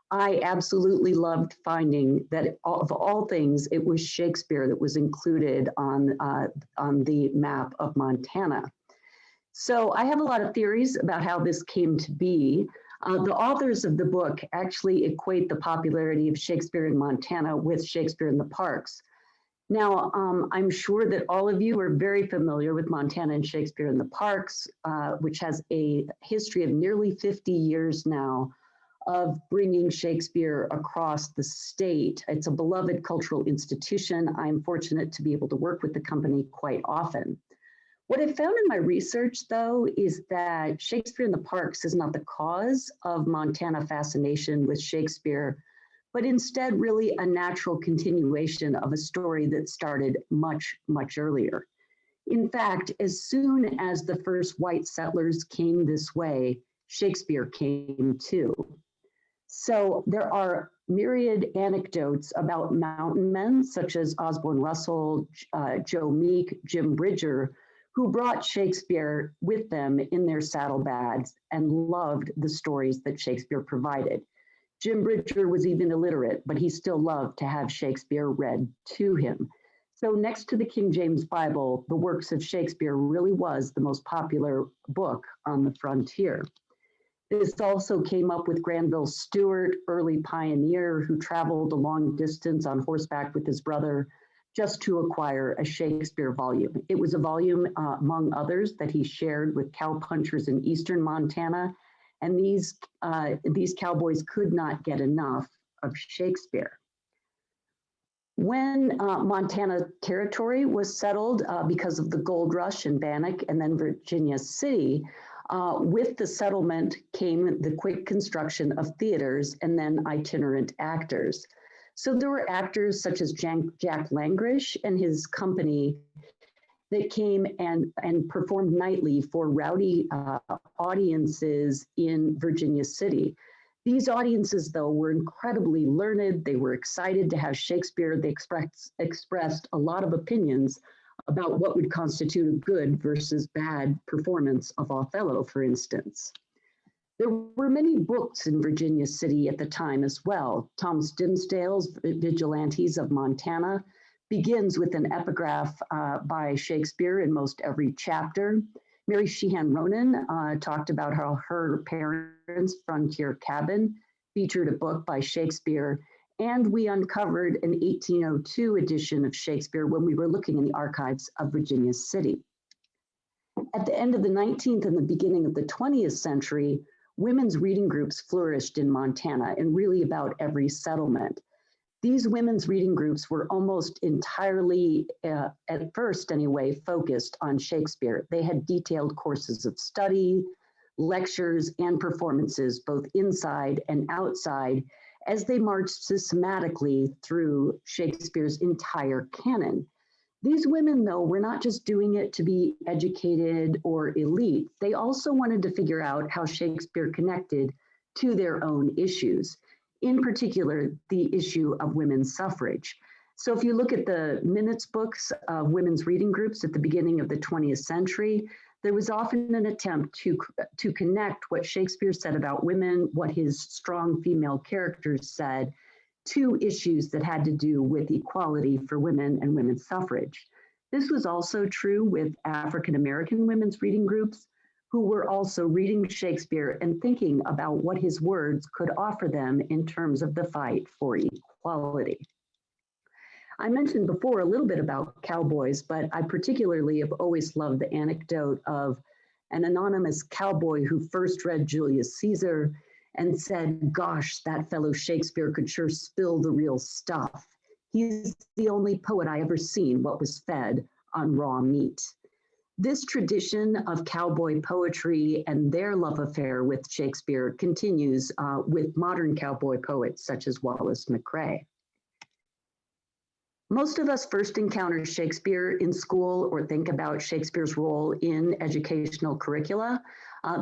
I absolutely loved finding that of all things, it was Shakespeare that was included on the map of Montana. So I have a lot of theories about how this came to be. The authors of the book actually equate the popularity of Shakespeare in Montana with Shakespeare in the Parks. Now, I'm sure that all of you are very familiar with Montana and Shakespeare in the Parks, which has a history of nearly 50 years now of bringing Shakespeare across the state. It's a beloved cultural institution. I'm fortunate to be able to work with the company quite often. What I found in my research, though, is that Shakespeare in the Parks is not the cause of Montana fascination with Shakespeare, but instead really a natural continuation of a story that started much earlier. In fact, as soon as the first white settlers came this way, Shakespeare came too. So there are myriad anecdotes about mountain men such as Osborne Russell, Joe Meek, Jim Bridger, who brought Shakespeare with them in their saddlebags and loved the stories that Shakespeare provided. Jim Bridger was even illiterate, but he still loved to have Shakespeare read to him. So next to the King James Bible, the works of Shakespeare really was the most popular book on the frontier. This also came up with Granville Stewart, early pioneer who traveled a long distance on horseback with his brother just to acquire a Shakespeare volume. It was a volume, among others, that he shared with cowpunchers in eastern Montana, and these cowboys could not get enough of Shakespeare. When Montana Territory was settled because of the gold rush in Bannock and then Virginia City, with the settlement came the quick construction of theaters and then itinerant actors. So there were actors such as Jack Langrish and his company that came and performed nightly for rowdy audiences in Virginia City. These audiences, though, were incredibly learned. They were excited to have Shakespeare. They expressed a lot of opinions about what would constitute a good versus bad performance of Othello, for instance. There were many books in Virginia City at the time as well. Thomas Dimmesdale's Vigilantes of Montana begins with an epigraph by Shakespeare in most every chapter. Mary Sheehan Ronan talked about how her parents' frontier cabin featured a book by Shakespeare, and we uncovered an 1802 edition of Shakespeare when we were looking in the archives of Virginia City. At the end of the 19th and the beginning of the 20th century, women's reading groups flourished in Montana in really about every settlement. These women's reading groups were almost entirely, at first anyway, focused on Shakespeare. They had detailed courses of study. lectures, and performances, both inside and outside, as they marched systematically through Shakespeare's entire canon. These women, though, were not just doing it to be educated or elite. They also wanted to figure out how Shakespeare connected to their own issues, in particular, the issue of women's suffrage. So if you look at the minutes books of women's reading groups at the beginning of the 20th century, there was often an attempt to connect what Shakespeare said about women, what his strong female characters said, to issues that had to do with equality for women and women's suffrage. This was also true with African American women's reading groups, who were also reading Shakespeare and thinking about what his words could offer them in terms of the fight for equality. I mentioned before a little bit about cowboys, but I particularly have always loved the anecdote of an anonymous cowboy who first read Julius Caesar and said, "Gosh, that fellow Shakespeare could sure spill the real stuff. He's the only poet I ever seen what was fed on raw meat." This tradition of cowboy poetry and their love affair with Shakespeare continues with modern cowboy poets such as Wallace McCrae. Most of us first encounter Shakespeare in school or think about Shakespeare's role in educational curricula.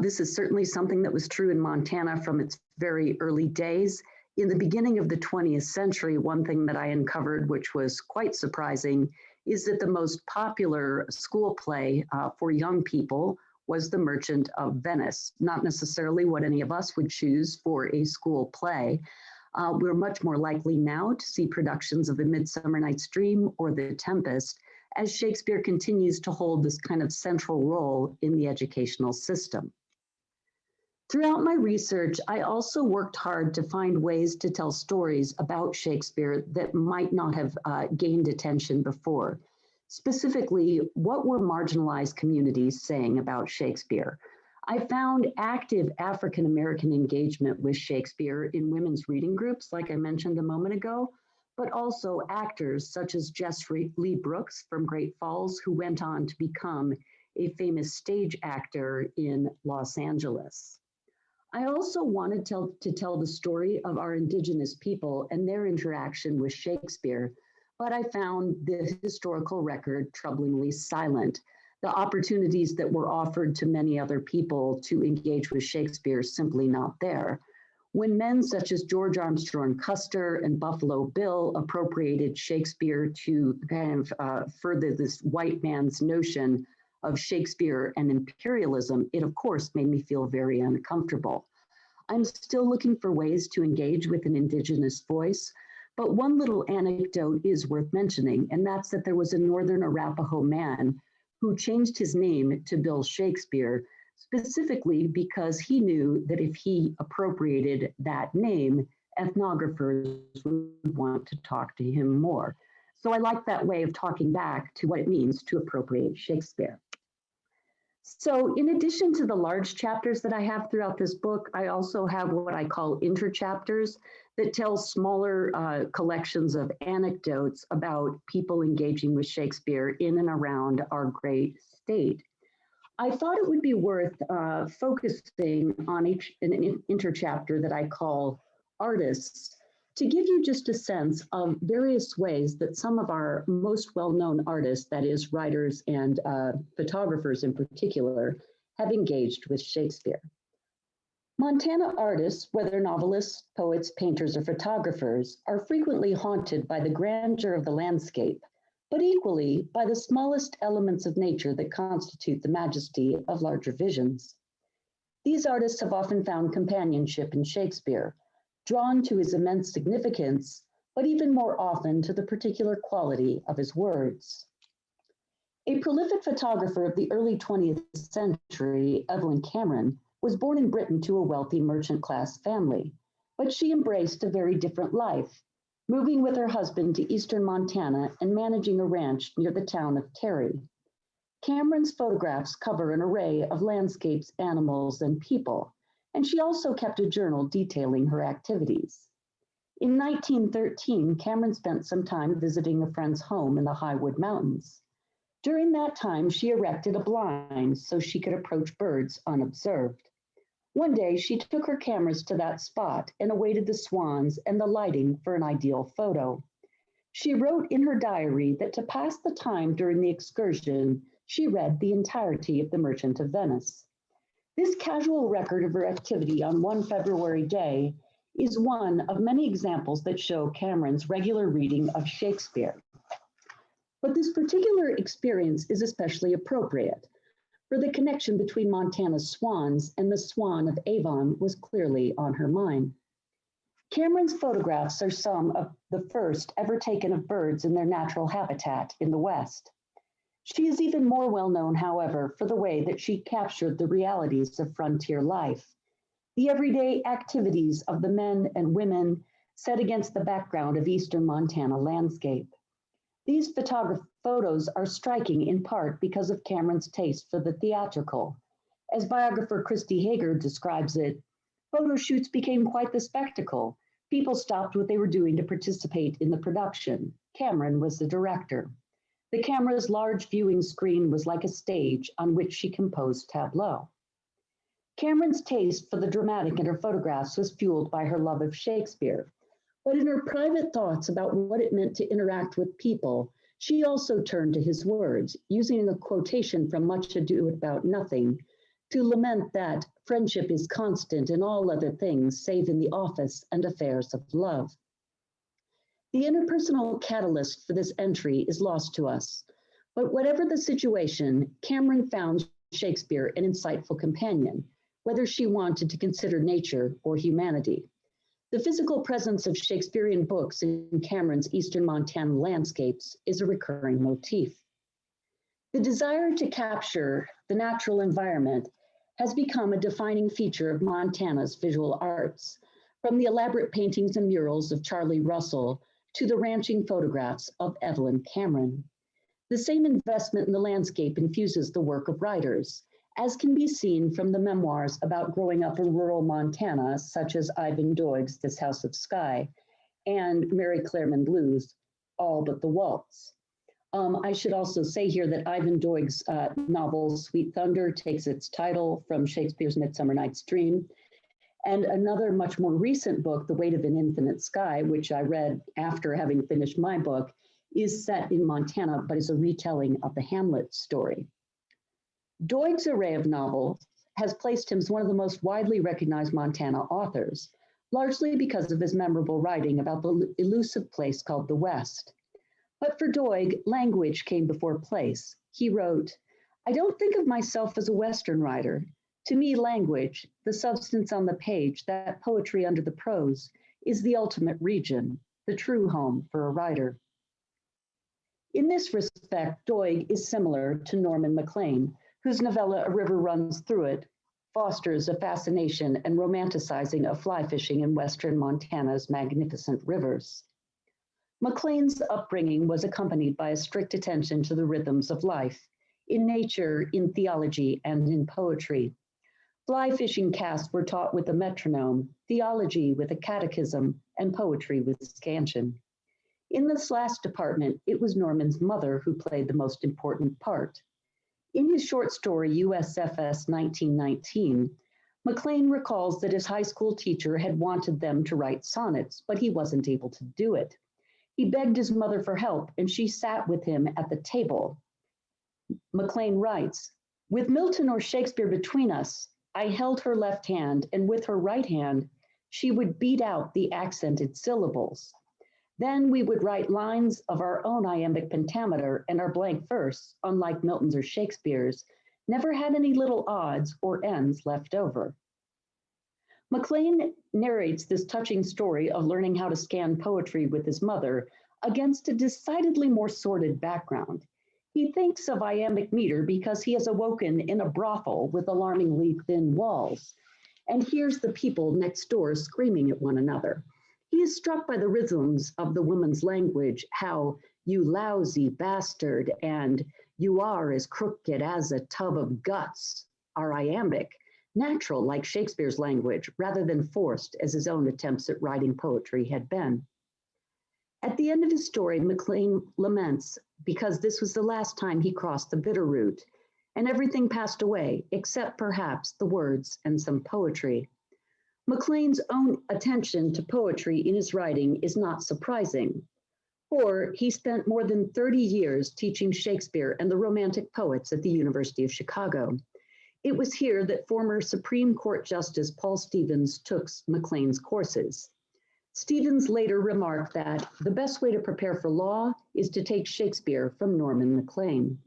This is certainly something that was true in Montana from its very early days. In the beginning of the 20th century, one thing that I uncovered, which was quite surprising, is that the most popular school play for young people was The Merchant of Venice. Not necessarily what any of us would choose for a school play. We're much more likely now to see productions of A Midsummer Night's Dream or The Tempest, as Shakespeare continues to hold this kind of central role in the educational system. Throughout my research, I also worked hard to find ways to tell stories about Shakespeare that might not have gained attention before. Specifically, what were marginalized communities saying about Shakespeare? I found active African American engagement with Shakespeare in women's reading groups, like I mentioned a moment ago, but also actors such as Jess Lee Brooks from Great Falls, who went on to become a famous stage actor in Los Angeles. I also wanted to tell the story of our Indigenous people and their interaction with Shakespeare, but I found the historical record troublingly silent. The opportunities that were offered to many other people to engage with Shakespeare simply not there. When men such as George Armstrong Custer and Buffalo Bill appropriated Shakespeare to kind of further this white man's notion of Shakespeare and imperialism, it of course made me feel very uncomfortable. I'm still looking for ways to engage with an Indigenous voice, but one little anecdote is worth mentioning, and that's that there was a Northern Arapaho man who changed his name to Bill Shakespeare, specifically because he knew that if he appropriated that name, ethnographers would want to talk to him more. So I like that way of talking back to what it means to appropriate Shakespeare. So in addition to the large chapters that I have throughout this book, I also have what I call interchapters that tell smaller collections of anecdotes about people engaging with Shakespeare in and around our great state. I thought it would be worth focusing on an interchapter that I call artists, to give you just a sense of various ways that some of our most well-known artists, that is writers and photographers in particular, have engaged with Shakespeare. Montana artists, whether novelists, poets, painters, or photographers, are frequently haunted by the grandeur of the landscape, but equally by the smallest elements of nature that constitute the majesty of larger visions. These artists have often found companionship in Shakespeare, drawn to his immense significance, but even more often to the particular quality of his words. A prolific photographer of the early 20th century, Evelyn Cameron, was born in Britain to a wealthy merchant class family, but she embraced a very different life, moving with her husband to eastern Montana and managing a ranch near the town of Terry. Cameron's photographs cover an array of landscapes, animals, and people, and she also kept a journal detailing her activities. In 1913, Cameron spent some time visiting a friend's home in the Highwood Mountains. During that time, she erected a blind so she could approach birds unobserved. One day, she took her cameras to that spot and awaited the swans and the lighting for an ideal photo. She wrote in her diary that to pass the time during the excursion, she read the entirety of The Merchant of Venice. This casual record of her activity on one February day is one of many examples that show Cameron's regular reading of Shakespeare. But this particular experience is especially appropriate, for the connection between Montana's swans and the Swan of Avon was clearly on her mind. Cameron's photographs are some of the first ever taken of birds in their natural habitat in the West. She is even more well known, however, for the way that she captured the realities of frontier life, the everyday activities of the men and women set against the background of eastern Montana landscape. These photos are striking in part because of Cameron's taste for the theatrical. As biographer Christy Hager describes it, photo shoots became quite the spectacle. People stopped what they were doing to participate in the production. Cameron was the director. The camera's large viewing screen was like a stage on which she composed tableau. Cameron's taste for the dramatic in her photographs was fueled by her love of Shakespeare. But in her private thoughts about what it meant to interact with people, she also turned to his words, using a quotation from Much Ado About Nothing, to lament that friendship is constant in all other things save in the office and affairs of love. The interpersonal catalyst for this entry is lost to us, but whatever the situation, Cameron found Shakespeare an insightful companion, whether she wanted to consider nature or humanity. The physical presence of Shakespearean books in Cameron's eastern Montana landscapes is a recurring motif. The desire to capture the natural environment has become a defining feature of Montana's visual arts, from the elaborate paintings and murals of Charlie Russell to the ranching photographs of Evelyn Cameron. The same investment in the landscape infuses the work of writers, as can be seen from the memoirs about growing up in rural Montana, such as Ivan Doig's This House of Sky, and Mary Clairmont Blue's All But the Waltz. I should also say here that Ivan Doig's novel, Sweet Thunder, takes its title from Shakespeare's Midsummer Night's Dream. And another much more recent book, The Weight of an Infinite Sky, which I read after having finished my book, is set in Montana, but is a retelling of the Hamlet story. Doig's array of novels has placed him as one of the most widely recognized Montana authors, largely because of his memorable writing about the elusive place called the West. But for Doig, language came before place. He wrote, "I don't think of myself as a Western writer. To me, language, the substance on the page, that poetry under the prose, is the ultimate region, the true home for a writer." In this respect, Doig is similar to Norman Maclean, whose novella A River Runs Through It fosters a fascination and romanticizing of fly fishing in Western Montana's magnificent rivers. Maclean's upbringing was accompanied by a strict attention to the rhythms of life, in nature, in theology, and in poetry. Fly fishing casts were taught with a metronome, theology with a catechism, and poetry with scansion. In this last department, it was Norman's mother who played the most important part. In his short story, USFS 1919, Maclean recalls that his high school teacher had wanted them to write sonnets, but he wasn't able to do it. He begged his mother for help, and she sat with him at the table. Maclean writes, "With Milton or Shakespeare between us, I held her left hand, and with her right hand, she would beat out the accented syllables. Then we would write lines of our own iambic pentameter, and our blank verse, unlike Milton's or Shakespeare's, never had any little odds or ends left over." Maclean narrates this touching story of learning how to scan poetry with his mother against a decidedly more sordid background. He thinks of iambic meter because he has awoken in a brothel with alarmingly thin walls and hears the people next door screaming at one another. He is struck by the rhythms of the woman's language, how "you lousy bastard" and "you are as crooked as a tub of guts" are iambic, natural like Shakespeare's language, rather than forced as his own attempts at writing poetry had been. At the end of his story, Maclean laments because this was the last time he crossed the Bitterroot, and everything passed away, except perhaps the words and some poetry. Maclean's own attention to poetry in his writing is not surprising, for he spent more than 30 years teaching Shakespeare and the Romantic poets at the University of Chicago. It was here that former Supreme Court Justice Paul Stevens took Maclean's courses. Stevens later remarked that the best way to prepare for law is to take Shakespeare from Norman Maclean.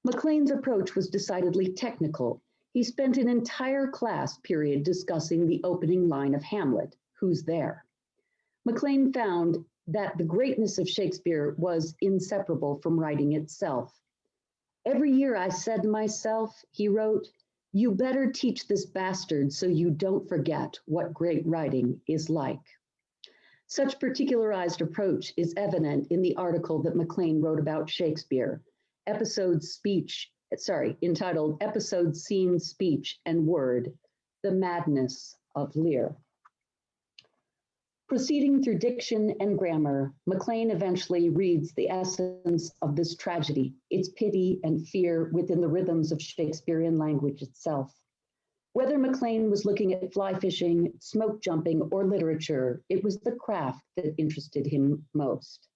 Maclean's approach was decidedly technical. He spent an entire class period discussing the opening line of Hamlet, "Who's there?" Maclean found that the greatness of Shakespeare was inseparable from writing itself. "Every year I said to myself," he wrote, "you better teach this bastard so you don't forget what great writing is like." Such particularized approach is evident in the article that Maclean wrote about Shakespeare, entitled Episode, Scene, Speech, and Word, The Madness of Lear. Proceeding through diction and grammar, Maclean eventually reads the essence of this tragedy, its pity and fear within the rhythms of Shakespearean language itself. Whether Maclean was looking at fly fishing, smoke jumping, or literature, it was the craft that interested him most.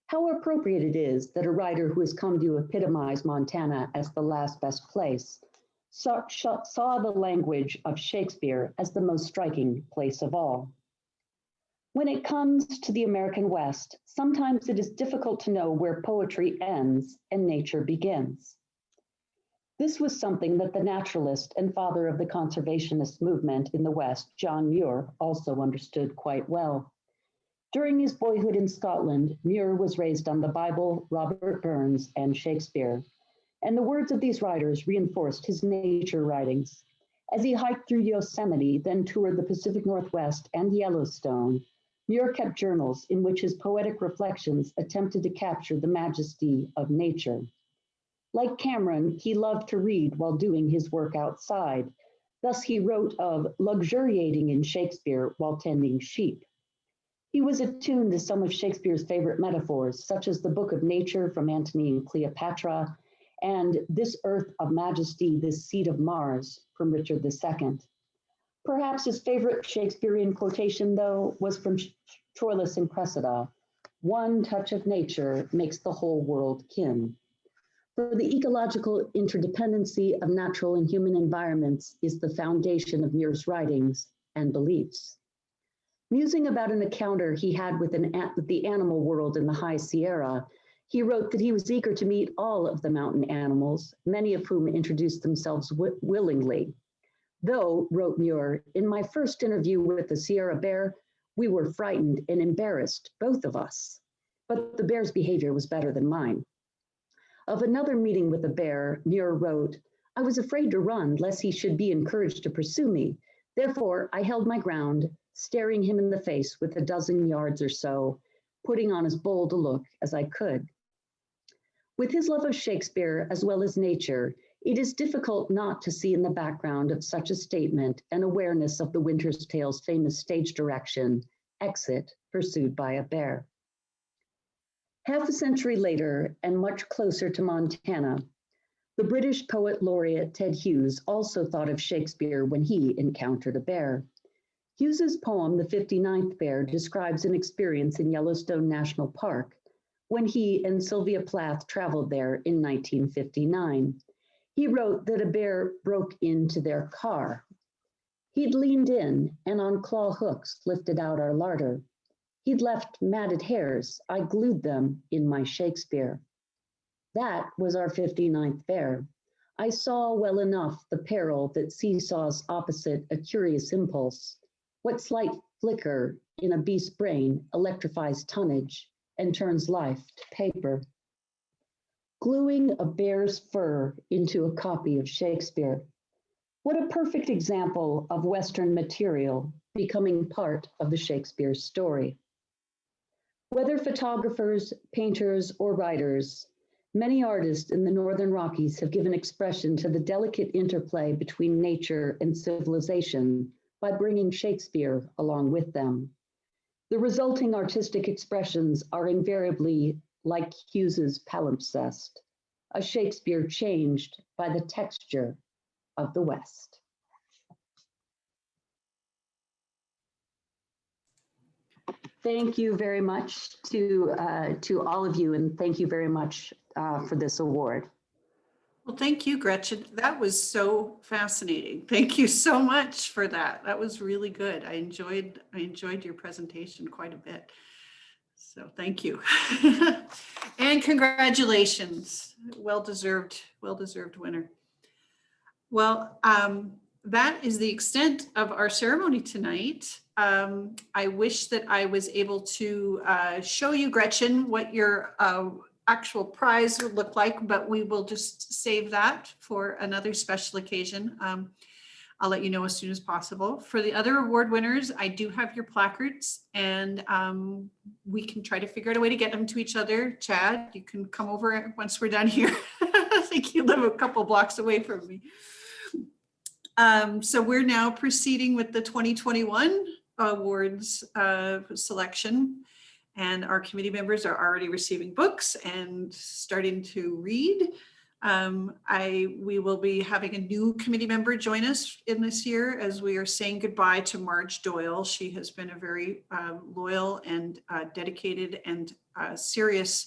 How appropriate it is that a writer who has come to epitomize Montana as the last best place saw the language of Shakespeare as the most striking place of all. When it comes to the American West, sometimes it is difficult to know where poetry ends and nature begins. This was something that the naturalist and father of the conservationist movement in the West, John Muir, also understood quite well. During his boyhood in Scotland, Muir was raised on the Bible, Robert Burns, and Shakespeare, and the words of these writers reinforced his nature writings. As he hiked through Yosemite, then toured the Pacific Northwest and Yellowstone, Muir kept journals in which his poetic reflections attempted to capture the majesty of nature. Like Cameron, he loved to read while doing his work outside. Thus, he wrote of luxuriating in Shakespeare while tending sheep. He was attuned to some of Shakespeare's favorite metaphors, such as the Book of Nature from Antony and Cleopatra, and This Earth of Majesty, This Seat of Mars from Richard II. Perhaps his favorite Shakespearean quotation, though, was from Troilus and Cressida, "One touch of nature makes the whole world kin." For the ecological interdependency of natural and human environments is the foundation of Muir's writings and beliefs. Musing about an encounter he had with the animal world in the High Sierra, he wrote that he was eager to meet all of the mountain animals, many of whom introduced themselves willingly. Though, wrote Muir, in my first interview with the Sierra bear, we were frightened and embarrassed, both of us. But the bear's behavior was better than mine. Of another meeting with a bear, Muir wrote, I was afraid to run lest he should be encouraged to pursue me. Therefore, I held my ground, staring him in the face with a dozen yards or so, putting on as bold a look as I could. With his love of Shakespeare as well as nature, it is difficult not to see in the background of such a statement an awareness of the Winter's Tale's famous stage direction, Exit, pursued by a bear. Half a century later, and much closer to Montana, the British poet laureate Ted Hughes also thought of Shakespeare when he encountered a bear. Hughes's poem, The 59th Bear, describes an experience in Yellowstone National Park when he and Sylvia Plath traveled there in 1959. He wrote that a bear broke into their car. He'd leaned in and on claw hooks lifted out our larder. He'd left matted hairs. I glued them in my Shakespeare. That was our 59th bear. I saw well enough the peril that seesaws opposite a curious impulse. What slight flicker in a beast's brain electrifies tonnage and turns life to paper. Gluing a bear's fur into a copy of Shakespeare. What a perfect example of Western material becoming part of the Shakespeare story. Whether photographers, painters, or writers, many artists in the Northern Rockies have given expression to the delicate interplay between nature and civilization by bringing Shakespeare along with them. The resulting artistic expressions are invariably like Hughes's palimpsest, a Shakespeare changed by the texture of the West. Thank you very much to all of you, and thank you very much for this award. Well, thank you, Gretchen. That was so fascinating. Thank you so much for that. That was really good. I enjoyed your presentation quite a bit. So thank you. And congratulations. Well-deserved winner. Well, that is the extent of our ceremony tonight. I wish that I was able to show you, Gretchen, what your actual prize would look like, but we will just save that for another special occasion. I'll let you know as soon as possible. For the other award winners, I do have your placards, and we can try to figure out a way to get them to each other. Chad, you can come over once we're done here. I think you live a couple blocks away from me. So we're now proceeding with the 2021 awards selection, and our committee members are already receiving books and starting to read. We will be having a new committee member join us in this year as we are saying goodbye to Marge Doyle. She has been a very loyal and dedicated and serious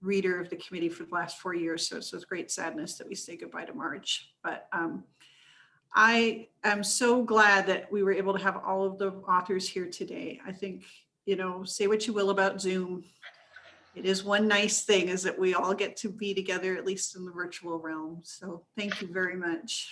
reader of the committee for the last 4 years. So it's with great sadness that we say goodbye to Marge. But I am so glad that we were able to have all of the authors here today. I think, you know, say what you will about Zoom. It is one nice thing is that we all get to be together, at least in the virtual realm. So thank you very much.